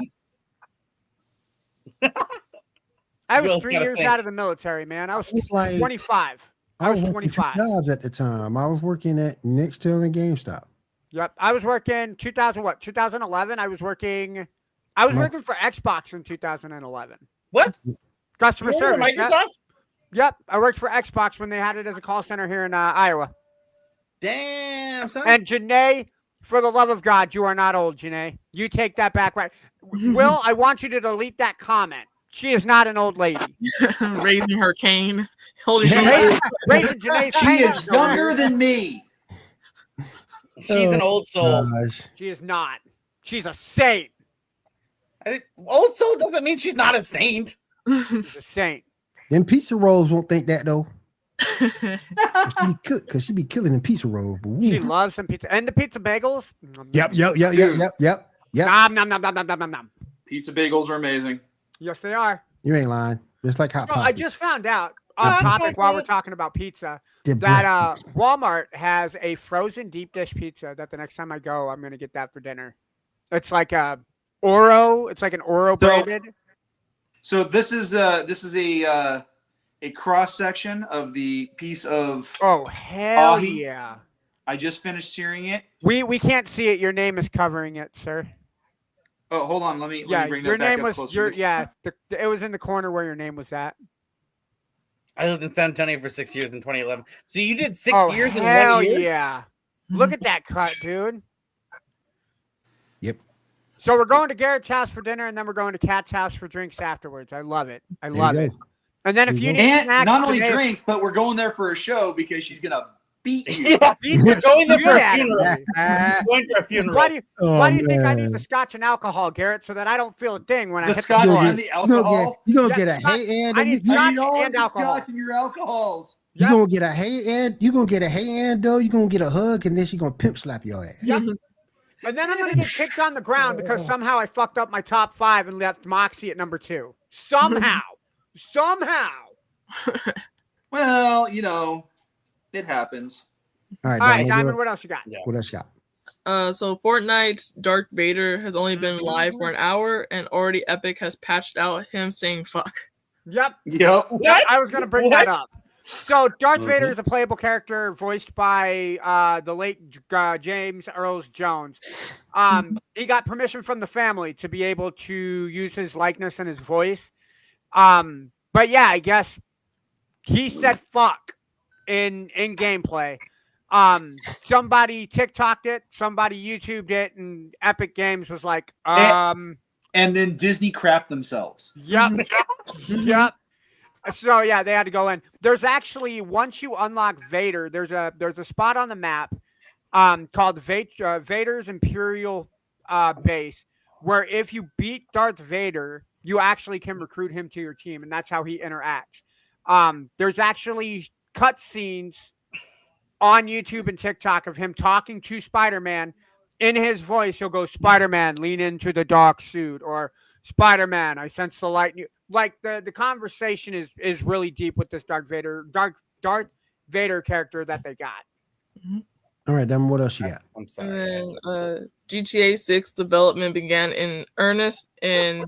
I was
Will's
3
gotta
years
think.
out of the military, man. I was
It's like
25.
I was working
25.
2 jobs at the time. I was working at Nextel and GameStop.
Yep. I was working 2011. I was working for Xbox in 2011.
What?
Customer
You work
service.
for Microsoft?
Yep. I worked for Xbox when they had it as a call center here in Iowa.
Damn, son.
And Janae, for the love of God, you are not old, Janae. You take that back right. Will, I want you to delete that comment. She is not an old lady.
Raising her cane. Holding
Raising Janae's
She
hand
is
is no
younger
weird.
than me.
She's an old soul.
Gosh.
She is not. She's a saint.
Old soul doesn't mean she's not a saint.
She's a saint.
Them pizza rolls won't think that though. Because she be killing them pizza rolls. But
She
woo.
loves some pizza. And the pizza bagels.
Yep.
Nom, nom, nom, nom, nom, nom, nom, nom.
Pizza bagels are amazing.
Yes, they are.
You ain't lying. Just like hot
So I
pockets.
just found out off topic while we're talking about pizza
They're
that Walmart has a frozen deep dish pizza that the next time I go, I'm gonna get that for dinner. It's like a Oro. It's like an Oro branded.
So this is a cross section of the piece of.
Oh hell
Ahi.
yeah!
I just finished searing it.
We can't see it. Your name is covering it, sir.
Oh, hold on. Let me bring
your
that back
name
up
was
closer.
it was in the corner where your name was at.
I lived in San Antonio for 6 years in 2011. So you did 6
Oh
years in
hell
1 year?
yeah! Look at that cut, dude.
Yep.
So we're going to Garrett's house for dinner, and then we're going to Kat's house for drinks afterwards. I love it. I
There you
love
go.
it. And then if
There
you
you
need
And
snacks,
not only
today-
drinks, but we're going there for a show because she's gonna beat you.
Yeah, we're going there for
Good
a
at it.
funeral. We're going for a funeral.
Why do you
Oh,
Why do you think I need
man.
the scotch and alcohol, Garrett, so that I don't feel a thing when I
The
hit
scotch
the floor?
and the alcohol.
You gonna
Yeah,
get a
scotch-
hey and
I need
you,
scotch
I need all
and
the
alcohol.
scotch and your alcohols.
you
Yep.
gonna get a hey and though. You gonna get a hug and then she gonna pimp slap your ass.
Yep. And then I'm gonna get kicked on the ground because somehow I fucked up my top 5 and left Moxie at number 2. Somehow.
Well, it happens.
All right,
All right,
Diamond,
Diamond, what else you got?
what else you got?
So Fortnite's Darth Vader has only been live for an hour, and already Epic has patched out him saying "fuck."
Yep.
Yep.
Yep, I was gonna bring that
What?
up. So Darth Vader is a playable character voiced by the late James Earl Jones. He got permission from the family to be able to use his likeness and his voice. But yeah, I guess he said "fuck" in gameplay. Somebody TikToked it, somebody YouTubed it, and Epic Games was like,
And then Disney crapped themselves.
Yep. Yep. So yeah, they had to go in. There's actually, once you unlock Vader, there's a spot on the map called Vader's Imperial Base, where if you beat Darth Vader, you actually can recruit him to your team, and that's how he interacts. There's actually cutscenes on YouTube and TikTok of him talking to Spider-Man. In his voice, he'll go, "Spider-Man, lean into the dark suit," or "Spider-Man, I sense the light in you." like the conversation is really deep with this Darth Vader character that they got.
All right, then what else you got?
I'm
And
sorry.
then GTA 6 development began in earnest in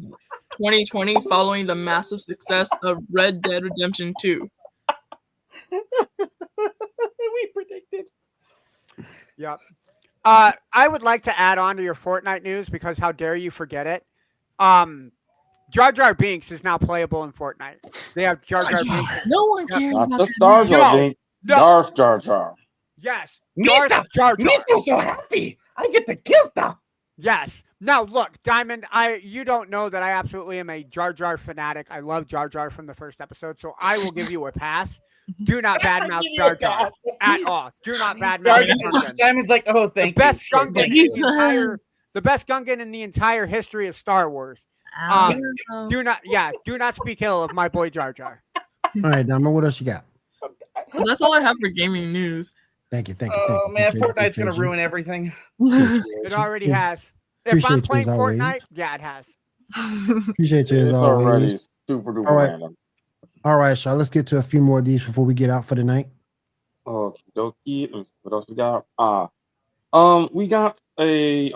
2020 following the massive success of Red Dead Redemption 2.
We predicted.
Yep. I would like to add on to your Fortnite news because how dare you forget it? Jar Jar Binks is now playable in Fortnite. They have Jar Jar Binks.
No one
Yeah.
cares
Not
about
just
that.
Jar Jar
No,
Binks,
no.
Darth Jar Jar.
Yes.
Mista,
Darth Jar Jar.
Mista's so happy. I get to kill them.
Yes. Now look, Diamond, you don't know that I absolutely am a Jar Jar fanatic. I love Jar Jar from the first episode, so I will give you a pass. Do not badmouth Jar Jar at all. Do not badmouth Gungan.
Diamond's like, oh, thank
The best
you.
Gungan in the entire Gungan in the entire history of Star Wars. Do not speak ill of my boy Jar Jar.
All right, Diamond, what else you got?
Well, that's all I have for gaming news.
Thank you.
Oh man, Fortnite's gonna ruin everything.
It already has. If I'm
Appreciate you
playing
as always.
Fortnite, yeah, it has.
Appreciate you as
It's
always.
already super duper
All right.
random.
All right, Shaw, let's get to a few more of these before we get out for the night.
Okie dokie. Let me see what else we got. We got a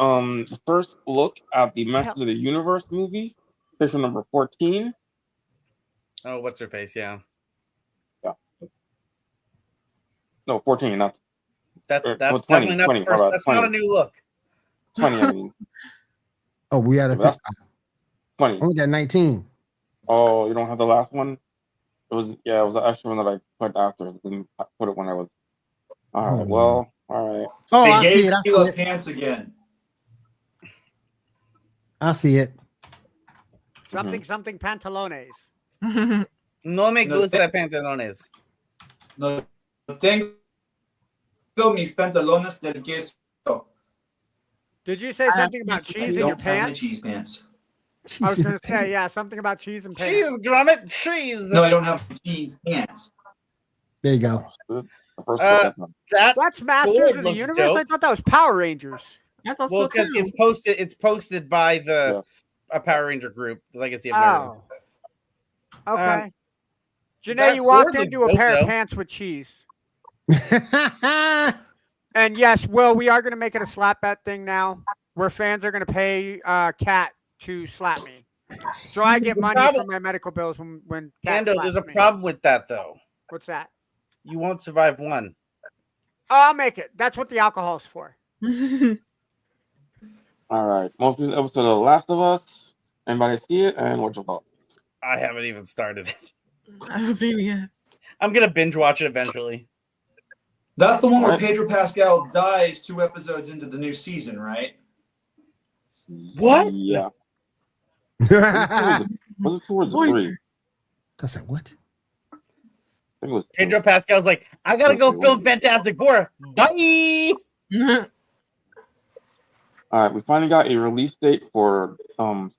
first look at the Masters of the Universe movie, picture number 14.
Oh, what's her face? Yeah,
No, 14. That's
that's
well,
definitely
20,
not
20,
the first.
my bad,
That's not a
20.
new look.
20. I mean,
Oh, we had
that's 20.
only got 19.
Oh, you don't have the last one? It was an extra one that I put after. I didn't put it when I was. All right. Well, all right.
Oh,
They
I see
gave
it. I see
Sheila
it.
pants again.
I see it.
Something pantalones.
No me
No,
gusta pantalones.
No tengo mis pantalones del queso.
Did you say something about
I
cheese in your
don't have my
pants?
cheese pants.
I was going to say, yeah, something about cheese and pants.
Cheese, grommet, cheese.
No, I don't have cheese pants.
There you go.
The first
That
That's Masters
sword
of the
looks
Universe?
dope.
I thought that was Power Rangers.
I thought
Well,
so
because
too.
it's posted by the a Power Ranger group, the Legacy of Nerd.
Oh. Okay. Janae,
that
you walked
sword
into a
looks
pair
dope,
of
though.
pants with cheese. And yes, Will, we are going to make it a slap bet thing now, where fans are going to pay Kat to slap me. So I get money for my medical bills when Kat
Ando,
slaps
there's a
me.
problem with that though.
What's that?
You won't survive one.
Oh, I'll make it. That's what the alcohol's for.
All right. Most recent episode of The Last of Us. Anybody see it? And what's your thoughts?
I haven't even started it.
I haven't seen it yet.
I'm gonna binge watch it eventually.
That's the one where
What?
Pedro Pascal dies 2 episodes into the new season, right?
What?
Yeah.
That's
Was it 2 or
Boy.
3?
like, what?
I think it was 2.
Pedro Pascal's like, I gotta go film Fantastic Four. Bye.
All right, we finally got a release date for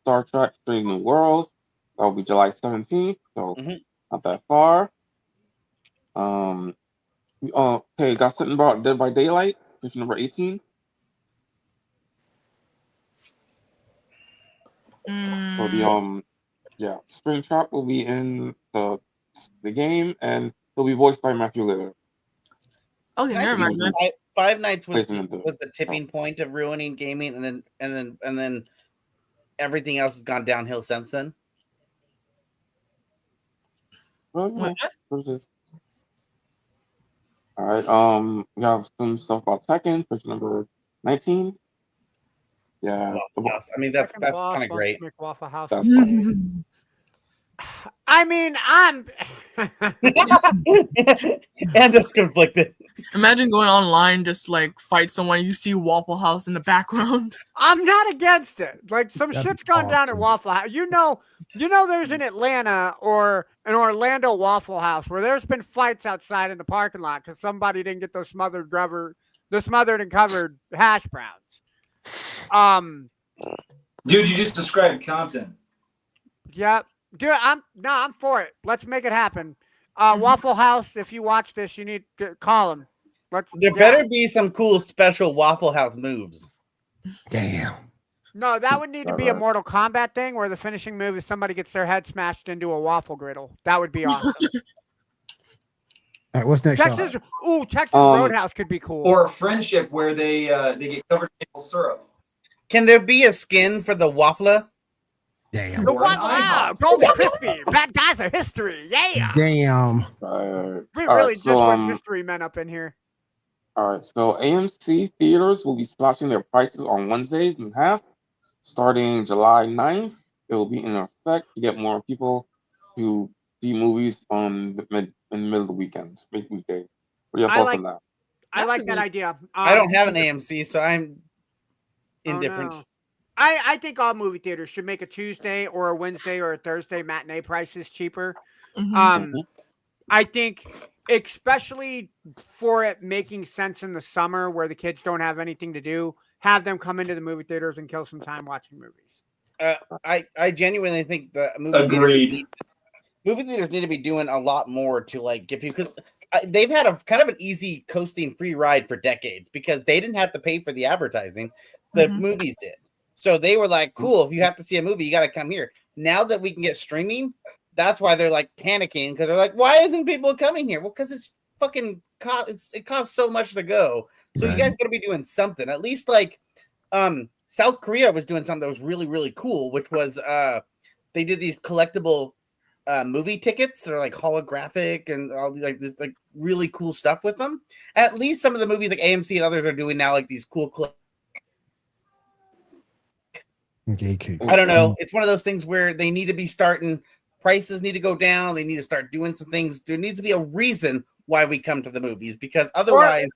Star Trek: Strange New Worlds. That will be July 17th, so not that far. Okay, got something about Dead by Daylight, picture number 18. So the Springtrap will be in the game, and he'll be voiced by Matthew Lillard.
Okay, never mind. then.
Five Nights was
Placement into-
the tipping point of ruining gaming, and then everything else has gone downhill since then.
Well,
What?
where's this? All right, we have some stuff about Tekken, picture number 19. Yeah,
Yes, I mean that's
Second boss
kind of
wants
great.
to make Waffle House.
That's-
I mean, I'm
And it's conflicted.
Imagine going online, just like fight someone. You see Waffle House in the background.
I'm not against it. Like some
That'd
shit's
be
gone down at
awesome.
Waffle House. You know, there's an Atlanta or an Orlando Waffle House where there's been fights outside in the parking lot because somebody didn't get those smothered and covered hash browns.
Dude, you just described Compton.
Yep. Dude, I'm for it. Let's make it happen. Waffle House, if you watch this, you need to call them.
There better be some cool special Waffle House moves.
Damn.
No, that would need to be a
Right.
Mortal Kombat thing where the finishing move is somebody gets their head smashed into a waffle griddle. That would be awesome.
All right, what's next, Sean?
Texas
Um,
Roadhouse could be cool.
Or a friendship where they get covered in maple syrup.
Can there be a skin for the waffler?
Damn.
The
Or an
Waffle
IHOP.
House, Golden Crispy, Bad Guys are history. Yeah.
Damn.
Right.
We
All
really
right,
just
so,
went mystery men up in here.
All right, so AMC theaters will be slashing their prices on Wednesdays in half. Starting July 9th, it will be in effect to get more people to see movies in the middle of the weekends, weekdays. What are your thoughts on that?
I
That's
like
a
that
neat-
idea.
I don't have an AMC, so I'm indifferent.
no. I think all movie theaters should make a Tuesday or a Wednesday or a Thursday matinee prices cheaper.
Mhm.
I think, especially for it making sense in the summer where the kids don't have anything to do, have them come into the movie theaters and kill some time watching movies.
I genuinely think the movie theaters need to be doing a lot more to like get people, because they've had a kind of an easy coasting free ride for decades because they didn't have to pay for the advertising. The
Mhm.
movies did. So they were like, cool, if you have to see a movie, you got to come here. Now that we can get streaming, that's why they're like panicking, because they're like, why isn't people coming here? Well, because it's fucking it costs so much to go. So you guys got to be doing something. At least like South Korea was doing something that was really, really cool, which was they did these collectible movie tickets that are like holographic and all like this like really cool stuff with them. At least some of the movies like AMC and others are doing now, like these cool
Okay, cool.
I don't know. It's one of those things where they need to be starting. Prices need to go down. They need to start doing some things. There needs to be a reason why we come to the movies, because otherwise,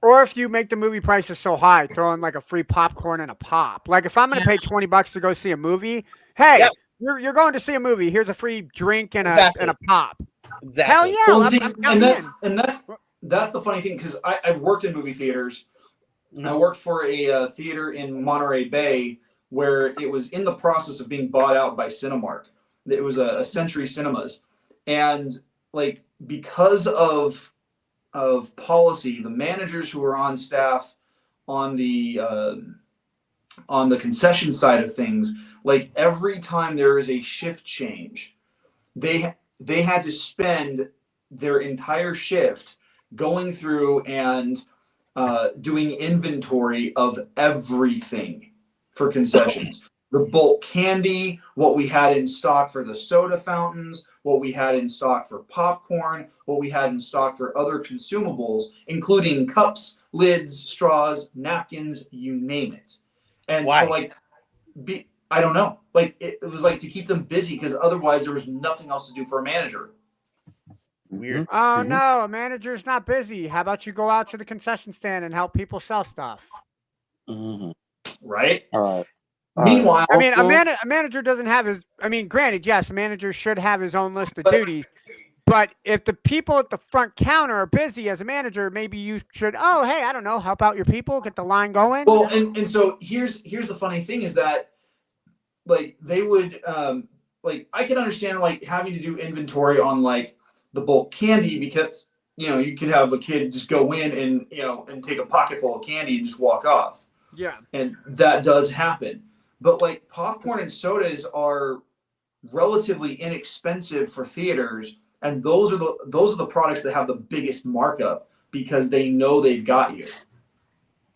Or if you make the movie prices so high, throw in like a free popcorn and a pop. Like if I'm going to pay $20 to go see a movie, hey,
Yep.
you're going to see a movie. Here's a free drink and
Exactly.
a pop.
exactly.
Hell yeah!
Well,
I'm
see,
counting
and that's the funny thing, because I've worked in movie theaters. I worked for a theater in Monterey Bay where it was in the process of being bought out by Cinemark. It was a Century Cinemas, and like because of policy, the managers who were on staff on the concession side of things, like every time there is a shift change, they had to spend their entire shift going through and doing inventory of everything for concessions. The bulk candy, what we had in stock for the soda fountains, what we had in stock for popcorn, what we had in stock for other consumables, including cups, lids, straws, napkins, you name it. And
Why?
so like, I don't know. Like it was like to keep them busy, because otherwise there was nothing else to do for a manager.
Weird.
Oh no, a manager's not busy. How about you go out to the concession stand and help people sell stuff?
Right?
All right.
Meanwhile,
I mean,
Also-
a manager doesn't have his. I mean, granted, yes, a manager should have his own list of duties. But if the people at the front counter are busy as a manager, maybe you should. Oh, hey, I don't know, help out your people, get the line going.
well, and so here's the funny thing is that like they would like I can understand like having to do inventory on like the bulk candy, because you can have a kid just go in and and take a pocket full of candy and just walk off.
Yeah.
And that does happen. But like popcorn and sodas are relatively inexpensive for theaters, and those are the products that have the biggest markup because they know they've got you.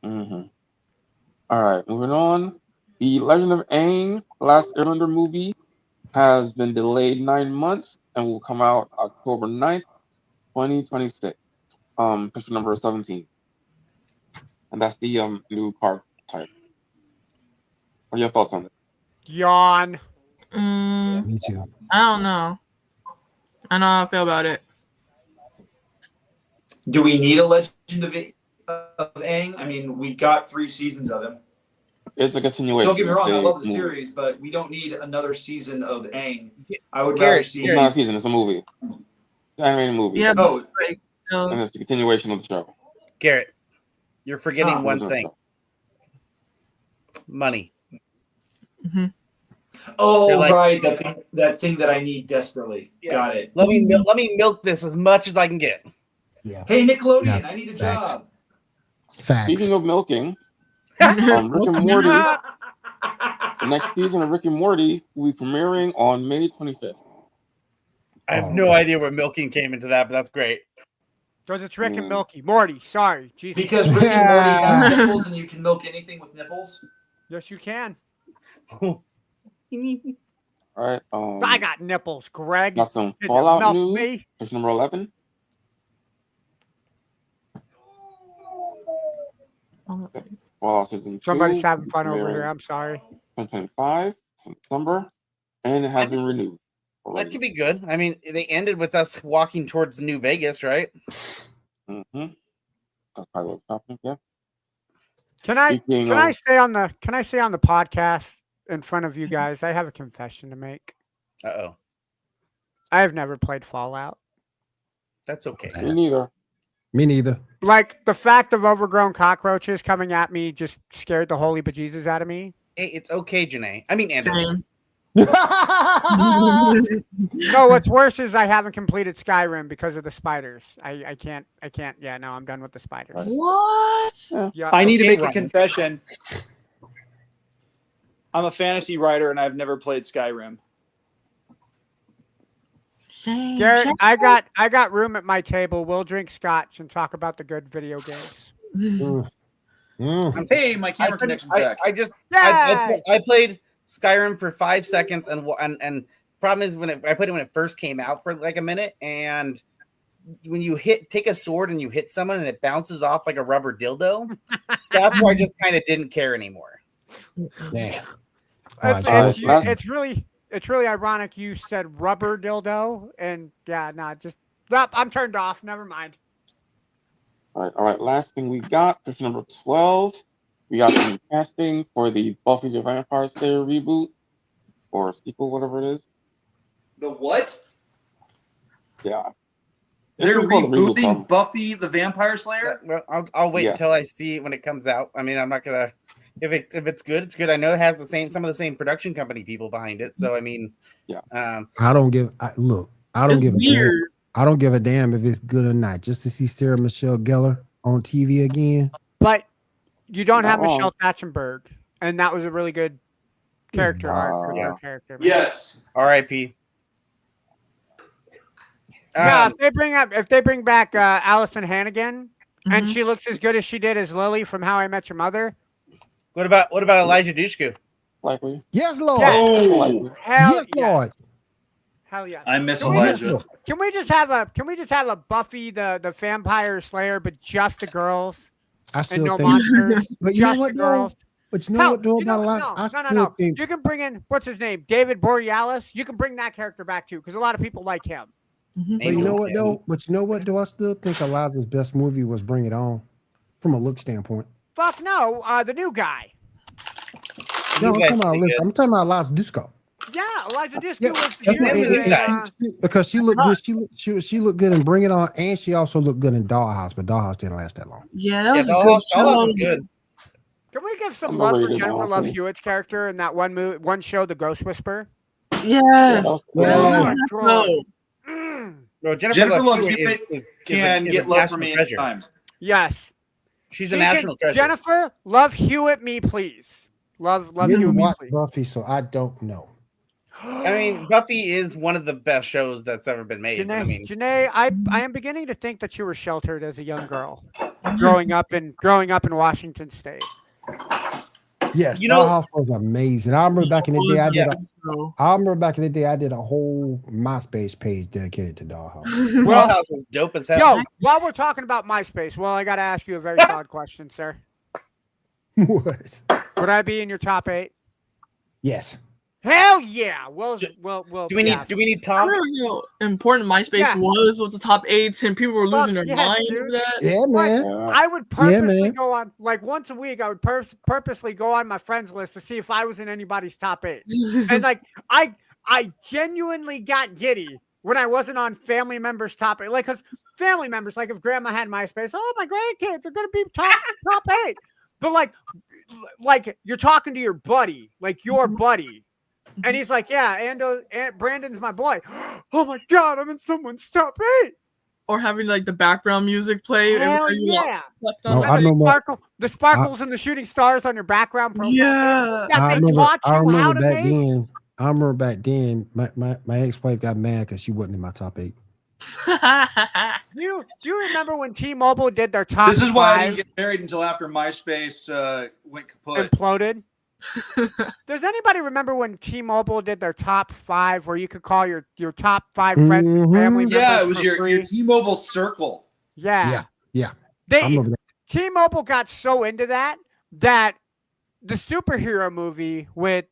All right, moving on. The Legend of Aang, Last Airbender movie, has been delayed 9 months and will come out October 9th, 2026. Picture number 17. And that's the new card type. What are your thoughts on it?
Yawn.
Me too.
I don't know. I know how I feel about it.
Do we need a Legend of Aang? I mean, we got 3 seasons of him.
It's a continuation.
Don't get me wrong, I love the
movie.
series, but we don't need another season of Aang. I would
Garrett,
rather see.
It's not a season, it's a movie. It's an animated movie.
Yeah,
Oh,
but like, you know,
And it's the continuation of the show.
Garrett, you're forgetting
Ah.
one thing: money.
oh,
You're like-
right, that thing that I need desperately.
Yeah.
Got it.
Let me milk this as much as I can get.
Yeah.
Hey, Nickelodeon,
Yeah,
I need a
facts.
job.
Facts.
Speaking of milking, Rick and Morty. The next season of Rick and Morty will be premiering on May 25th.
I have no idea where milking came into that, but that's great.
Because it's Rick and Milky. Morty, sorry. Jesus.
Because Rick and Morty has nipples and you can milk anything with nipples.
Yes, you can.
All right.
I got nipples, Greg.
Got some
Can you
Fallout
milk
news.
me?
It's number 11. Fallout Season 2.
Somebody's having fun
premiering
over here. I'm sorry.
2025, September, and it has been renewed.
That could be good. I mean, they ended with us walking towards New Vegas, right?
Mm-hmm. That's probably what's happening. Yeah.
Can I stay on the podcast in front of you guys? I have a confession to make.
Uh-oh.
I have never played Fallout.
That's okay.
Me neither.
Me neither.
Like the fact of overgrown cockroaches coming at me just scared the holy bejesus out of me.
Hey, it's okay, Janae. I mean, Andrew.
Same.
No, what's worse is I haven't completed Skyrim because of the spiders. I can't. Yeah, no, I'm done with the spiders.
What?
Yeah,
I need to make a
Ryan.
confession. I'm a fantasy writer and I've never played Skyrim.
Shame.
Garrett,
Shame.
I got room at my table. We'll drink scotch and talk about the good video games.
Hey, my camera connection's back.
I played Skyrim for 5 seconds, and problem is I played it when it first came out for like a minute, and when you take a sword and you hit someone and it bounces off like a rubber dildo, that's why I just kind of didn't care anymore.
Damn.
It's really ironic you said rubber dildo, and yeah, I'm turned off. Never mind.
All right. Last thing we got is number 12. We got some casting for the Buffy the Vampire Slayer reboot or sequel, whatever it is.
The what?
Yeah.
They're
It's called a reboot,
rebooting Buffy the Vampire Slayer?
Well, I'll wait until I see it when it comes out. I mean, I'm not gonna. If it's good, it's good. I know it has some of the same production company people behind it. So I mean,
yeah.
I don't give a damn.
Weird.
I don't give a damn if it's good or not. Just to see Sarah Michelle Gellar on TV again.
But you don't have
Not wrong.
Michelle Trachtenberg, and that was a really good character arc for her character. Man.
Yes.
R.I.P.
Yeah, if they bring back Allison Hannigan, and
Mhm.
she looks as good as she did as Lily from How I Met Your Mother.
What about Elijah Dushku?
Likely.
Yes, Lord.
Yeah.
Likely.
Hell
Yes,
yeah.
Lord.
Hell yeah.
I miss
Can we
Elijah.
Can we just have a Buffy the Vampire Slayer, but just the girls
I
and
still
no
think.
monsters?
But you know
just
what
the
though?
girls.
But you know
Hell,
what though
you know
about
what?
Elijah? I
No.
still think.
You can bring in what's his name, David Borealis. You can bring that character back too, because a lot of people like him.
Mhm.
But you know what though? But you know what though? I still think Elijah's best movie was Bring It On, from a look standpoint.
Fuck no, the new guy.
No, I'm
You guys
talking about
pretty good.
I'm talking about Elijah Dusko.
Yeah, Elijah Dushku
Yeah,
was
that's what-
the
because she looked good. She looked good in Bring It On, and she also looked good in Dollhouse. But Dollhouse didn't last that long.
Yeah, that was a
Dollhouse
good
was
show.
good.
Can we give some love for
Underrated,
Jennifer Love
honestly.
Hewitt's character in that one show, The Ghost Whisperer?
Yes.
Yeah.
Oh my
God.
God.
Mm.
Bro,
Jennifer Love
Hewitt
Hewitt
is
can
a
get love
national
from me
treasure.
anytime.
Yes.
She's
She
a national
can-
treasure.
Jennifer Love Hewitt, me please. Love
Didn't
Hewitt, me
watch
please.
Buffy, so I don't know.
I mean, Buffy is one of the best shows that's ever been made. I mean,
Janae, I am beginning to think that you were sheltered as a young girl, growing up in Washington State.
Yes,
You know-
Dollhouse was amazing. I remember back in the day, I did.
So,
I remember back in the day, I did a whole MySpace page dedicated to Dollhouse.
Well-
Dollhouse was dope as hell.
Yo, while we're talking about MySpace, well, I got to ask you a very solid question, sir.
What?
Would I be in your top 8?
Yes.
Hell yeah! Well.
Do we need
yes.
do we need
I
Tom?
don't know how important MySpace
Yeah.
was with the top 8s, and people were losing their
yes,
mind
dude.
over that.
Yeah, man.
Yeah.
I would purposely
man.
go on, like once a week, I would purposely go on my friends list to see if I was in anybody's top 8. And like, I genuinely got giddy when I wasn't on family members' top 8. Like, because family members, like if grandma had MySpace, oh, my grandkids are going to be top 8. But like you're talking to your buddy, like your buddy. And he's like, yeah, and Brandon's my boy. Oh my God, I'm in someone's top 8.
or having like the background music play every
Hell
time you
yeah.
left
No,
on
I
it.
remember-
The sparkles and the shooting stars on your background profile.
Yeah.
That
I
they
remember.
taught
I
you how
remember
to
back
make.
then. I remember back then. My ex-wife got mad because she wasn't in my top 8.
Do you remember when T-Mobile did their top
This is why I
5
didn't get married until after MySpace went kaput.
imploded? Does anybody remember when T-Mobile did their top 5 where you could call your top 5 friends and family members
Yeah, it was
for
your
free?
T-Mobile Circle.
Yeah.
Yeah. I
They
remember that.
T-Mobile got so into that the superhero movie with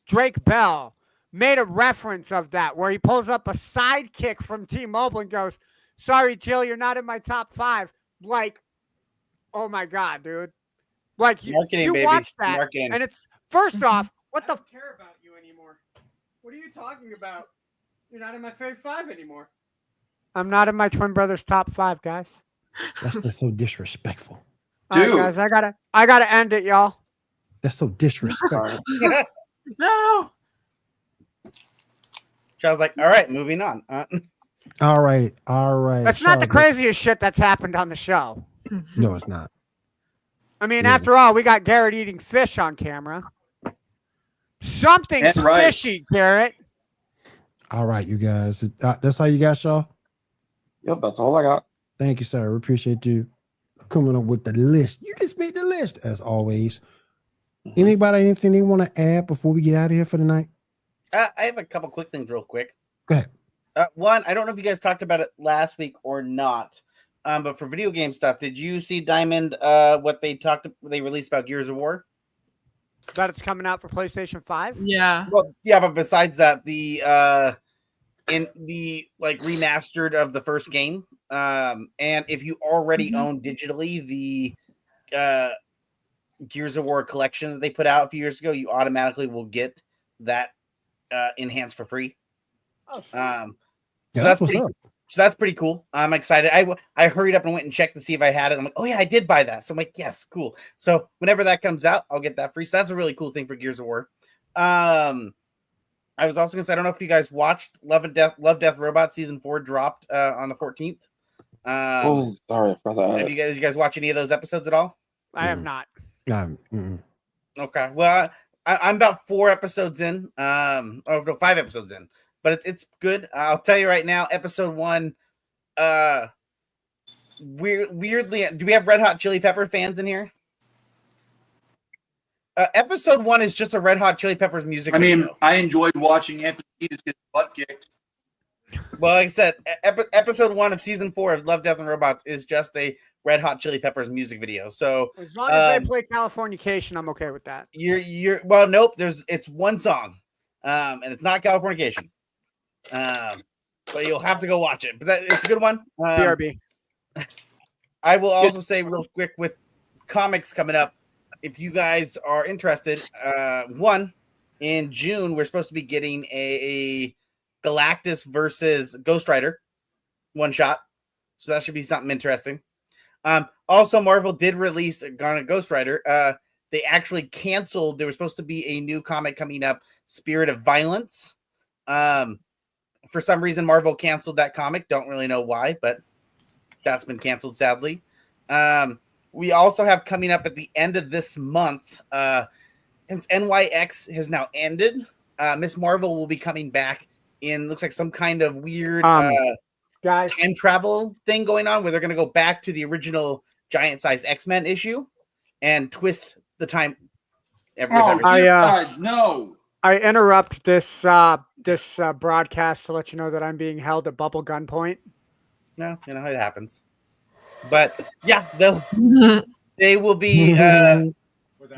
Drake Bell made a reference of that where he pulls up a sidekick from T-Mobile and goes, "Sorry, Jill, you're not in my top 5." Like, oh my god, dude! Like
Marketing,
you
baby.
watch that,
Marketing.
and it's first off, what the care about you anymore? What are you talking about? You're not in my favorite 5 anymore. I'm not in my twin brother's top 5, guys.
That's just so disrespectful.
Dude.
All right, guys, I gotta end it, y'all.
That's so disrespectful.
No.
So I was like, all right, moving on.
All right.
That's not the
Charlotte.
craziest shit that's happened on the show.
No, it's not.
I mean,
Really?
after all, we got Garrett eating fish on camera. Something's
And rice.
fishy, Garrett.
All right, you guys. That's how you got, Shaw.
Yep, that's all I got.
Thank you, sir. We appreciate you coming up with the list. You just made the list, as always. Anybody, anything they want to add before we get out of here for the night?
I have a couple quick things real quick.
Go ahead.
One, I don't know if you guys talked about it last week or not, but for video game stuff, did you see Diamond, what they released about Gears of War?
That it's coming out for PlayStation 5.
Yeah.
Well, yeah, but besides that, in the like remastered of the first game, and if you already own digitally the Gears of War collection that they put out a few years ago, you automatically will get that enhanced for free.
Oh,
Yeah,
So
that's what's
pretty,
up.
so that's pretty cool. I'm excited. I hurried up and went and checked to see if I had it. I'm like, oh yeah, I did buy that. So I'm like, yes, cool. So whenever that comes out, I'll get that free. So that's a really cool thing for Gears of War. I was also gonna say, I don't know if you guys watched Love, Death, Robot season 4 dropped on the 14th.
Oh, sorry, I forgot that.
Have you guys watch any of those episodes at all?
I have not.
Okay. Well, I'm about 4 episodes in. Or no, 5 episodes in. But it's good. I'll tell you right now, episode 1, weirdly, do we have Red Hot Chili Pepper fans in here? Episode 1 is just a Red Hot Chili Peppers music video.
I enjoyed watching Anthony Kiedis get his butt kicked.
Well, like I said, episode 1 of season 4 of Love, Death, and Robots is just a Red Hot Chili Peppers music video. So
As long as they play Californication, I'm okay with that.
you're well, nope. It's one song, and it's not Californication. But you'll have to go watch it. But it's a good one.
BRB.
I will also say real quick with comics coming up, if you guys are interested, one in June we're supposed to be getting a Galactus versus Ghost Rider one shot, so that should be something interesting. Also, Marvel did release Ghost Rider. They actually canceled. There was supposed to be a new comic coming up, Spirit of Violence. For some reason, Marvel canceled that comic. Don't really know why, but that's been canceled, sadly. We also have coming up at the end of this month, since NYX has now ended, Miss Marvel will be coming back in, looks like some kind of weird
Guys,
time travel thing going on where they're going to go back to the original giant size X-Men issue and twist the time.
No.
I interrupt this broadcast to let you know that I'm being held at bubble gunpoint.
No, you know, it happens. But yeah, they will be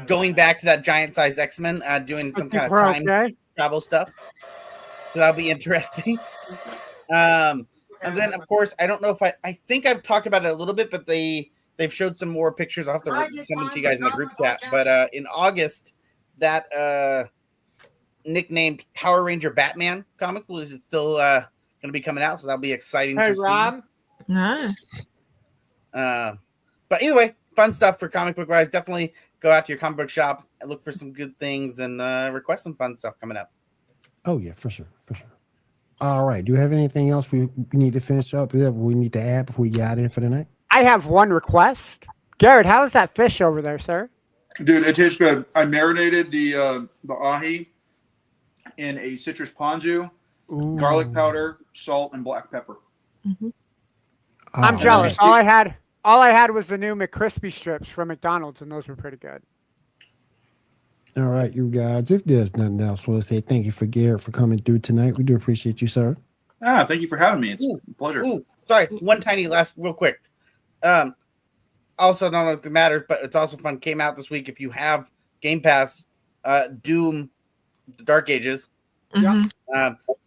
going back to that giant size X-Men, doing some kind of time travel stuff. So that'll be interesting. And then, of course, I don't know if I think I've talked about it a little bit, but they've showed some more pictures. I'll have to send them to you guys in the group chat. But in August, that nicknamed Power Ranger Batman comic is still going to be coming out, so that'll be exciting to
Rob.
see.
Nice.
But either way, fun stuff for comic book wise. Definitely go out to your comic book shop and look for some good things and request some fun stuff coming up.
Oh yeah, for sure. All right. Do you have anything else we need to finish up? We need to add before we get out in for the night?
I have one request. Garrett, how is that fish over there, sir?
Dude, it tastes good. I marinated the ahi in a citrus ponzu, garlic powder, salt, and black pepper.
I'm jealous. All I had was the new McCrispy strips from McDonald's, and those were pretty good.
All right, you guys. If there's nothing else, I want to say thank you for Garrett for coming through tonight. We do appreciate you, sir.
Thank you for having me. It's a pleasure.
Sorry, one tiny last, real quick. Also, I don't know if it matters, but it's also fun. Came out this week. If you have Game Pass, Doom, the Dark Ages.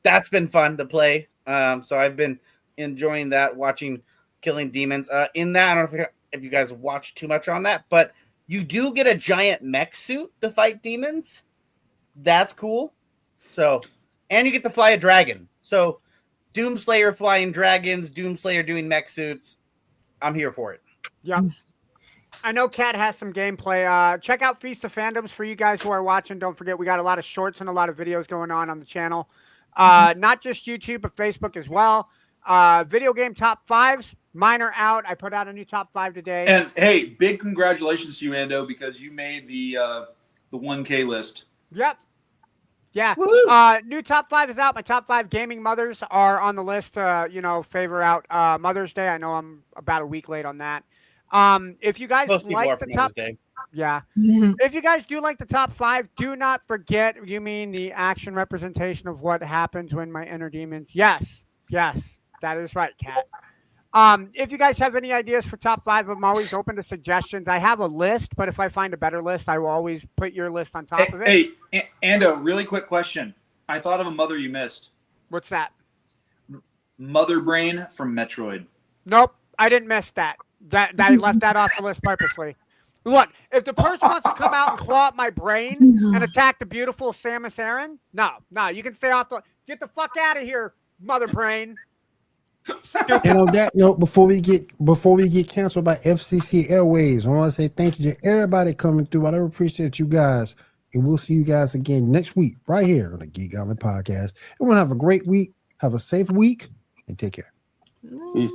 That's been fun to play. So I've been enjoying that, watching Killing Demons. In that, I don't know if you guys watched too much on that, but you do get a giant mech suit to fight demons. That's cool. So, and you get to fly a dragon. So, Doomslayer flying dragons, Doomslayer doing mech suits. I'm here for it.
Yep. I know Kat has some gameplay. Check out Feast of Fandoms for you guys who are watching. Don't forget, we got a lot of shorts and a lot of videos going on the channel. Not just YouTube, but Facebook as well. Video game top fives. Mine are out. I put out a new top 5 today.
And hey, big congratulations to you, Ando, because you made the 1K list.
Yep. Yeah. New top 5 is out. My top 5 gaming mothers are on the list. Favor out Mother's Day. I know I'm about a week late on that. If you guys like the top, if you guys do like the top 5, do not forget. You mean the action representation of what happens when my inner demons? Yes, that is right, Kat. If you guys have any ideas for top 5, I'm always open to suggestions. I have a list, but if I find a better list, I will always put your list on top of it.
Hey, Ando, really quick question. I thought of a mother you missed.
What's that?
Mother Brain from Metroid.
Nope, I didn't miss that. I left that off the list purposely. Look, if the person wants to come out and claw up my brain and attack the beautiful Samus Aran, no, you can stay off get the fuck out of here, Mother Brain.
And on that note, before we get canceled by FCC Airways, I want to say thank you to everybody coming through. I do appreciate you guys, and we'll see you guys again next week right here on the Geek Gauntlet podcast. Everyone have a great week, have a safe week, and take care.
Peace.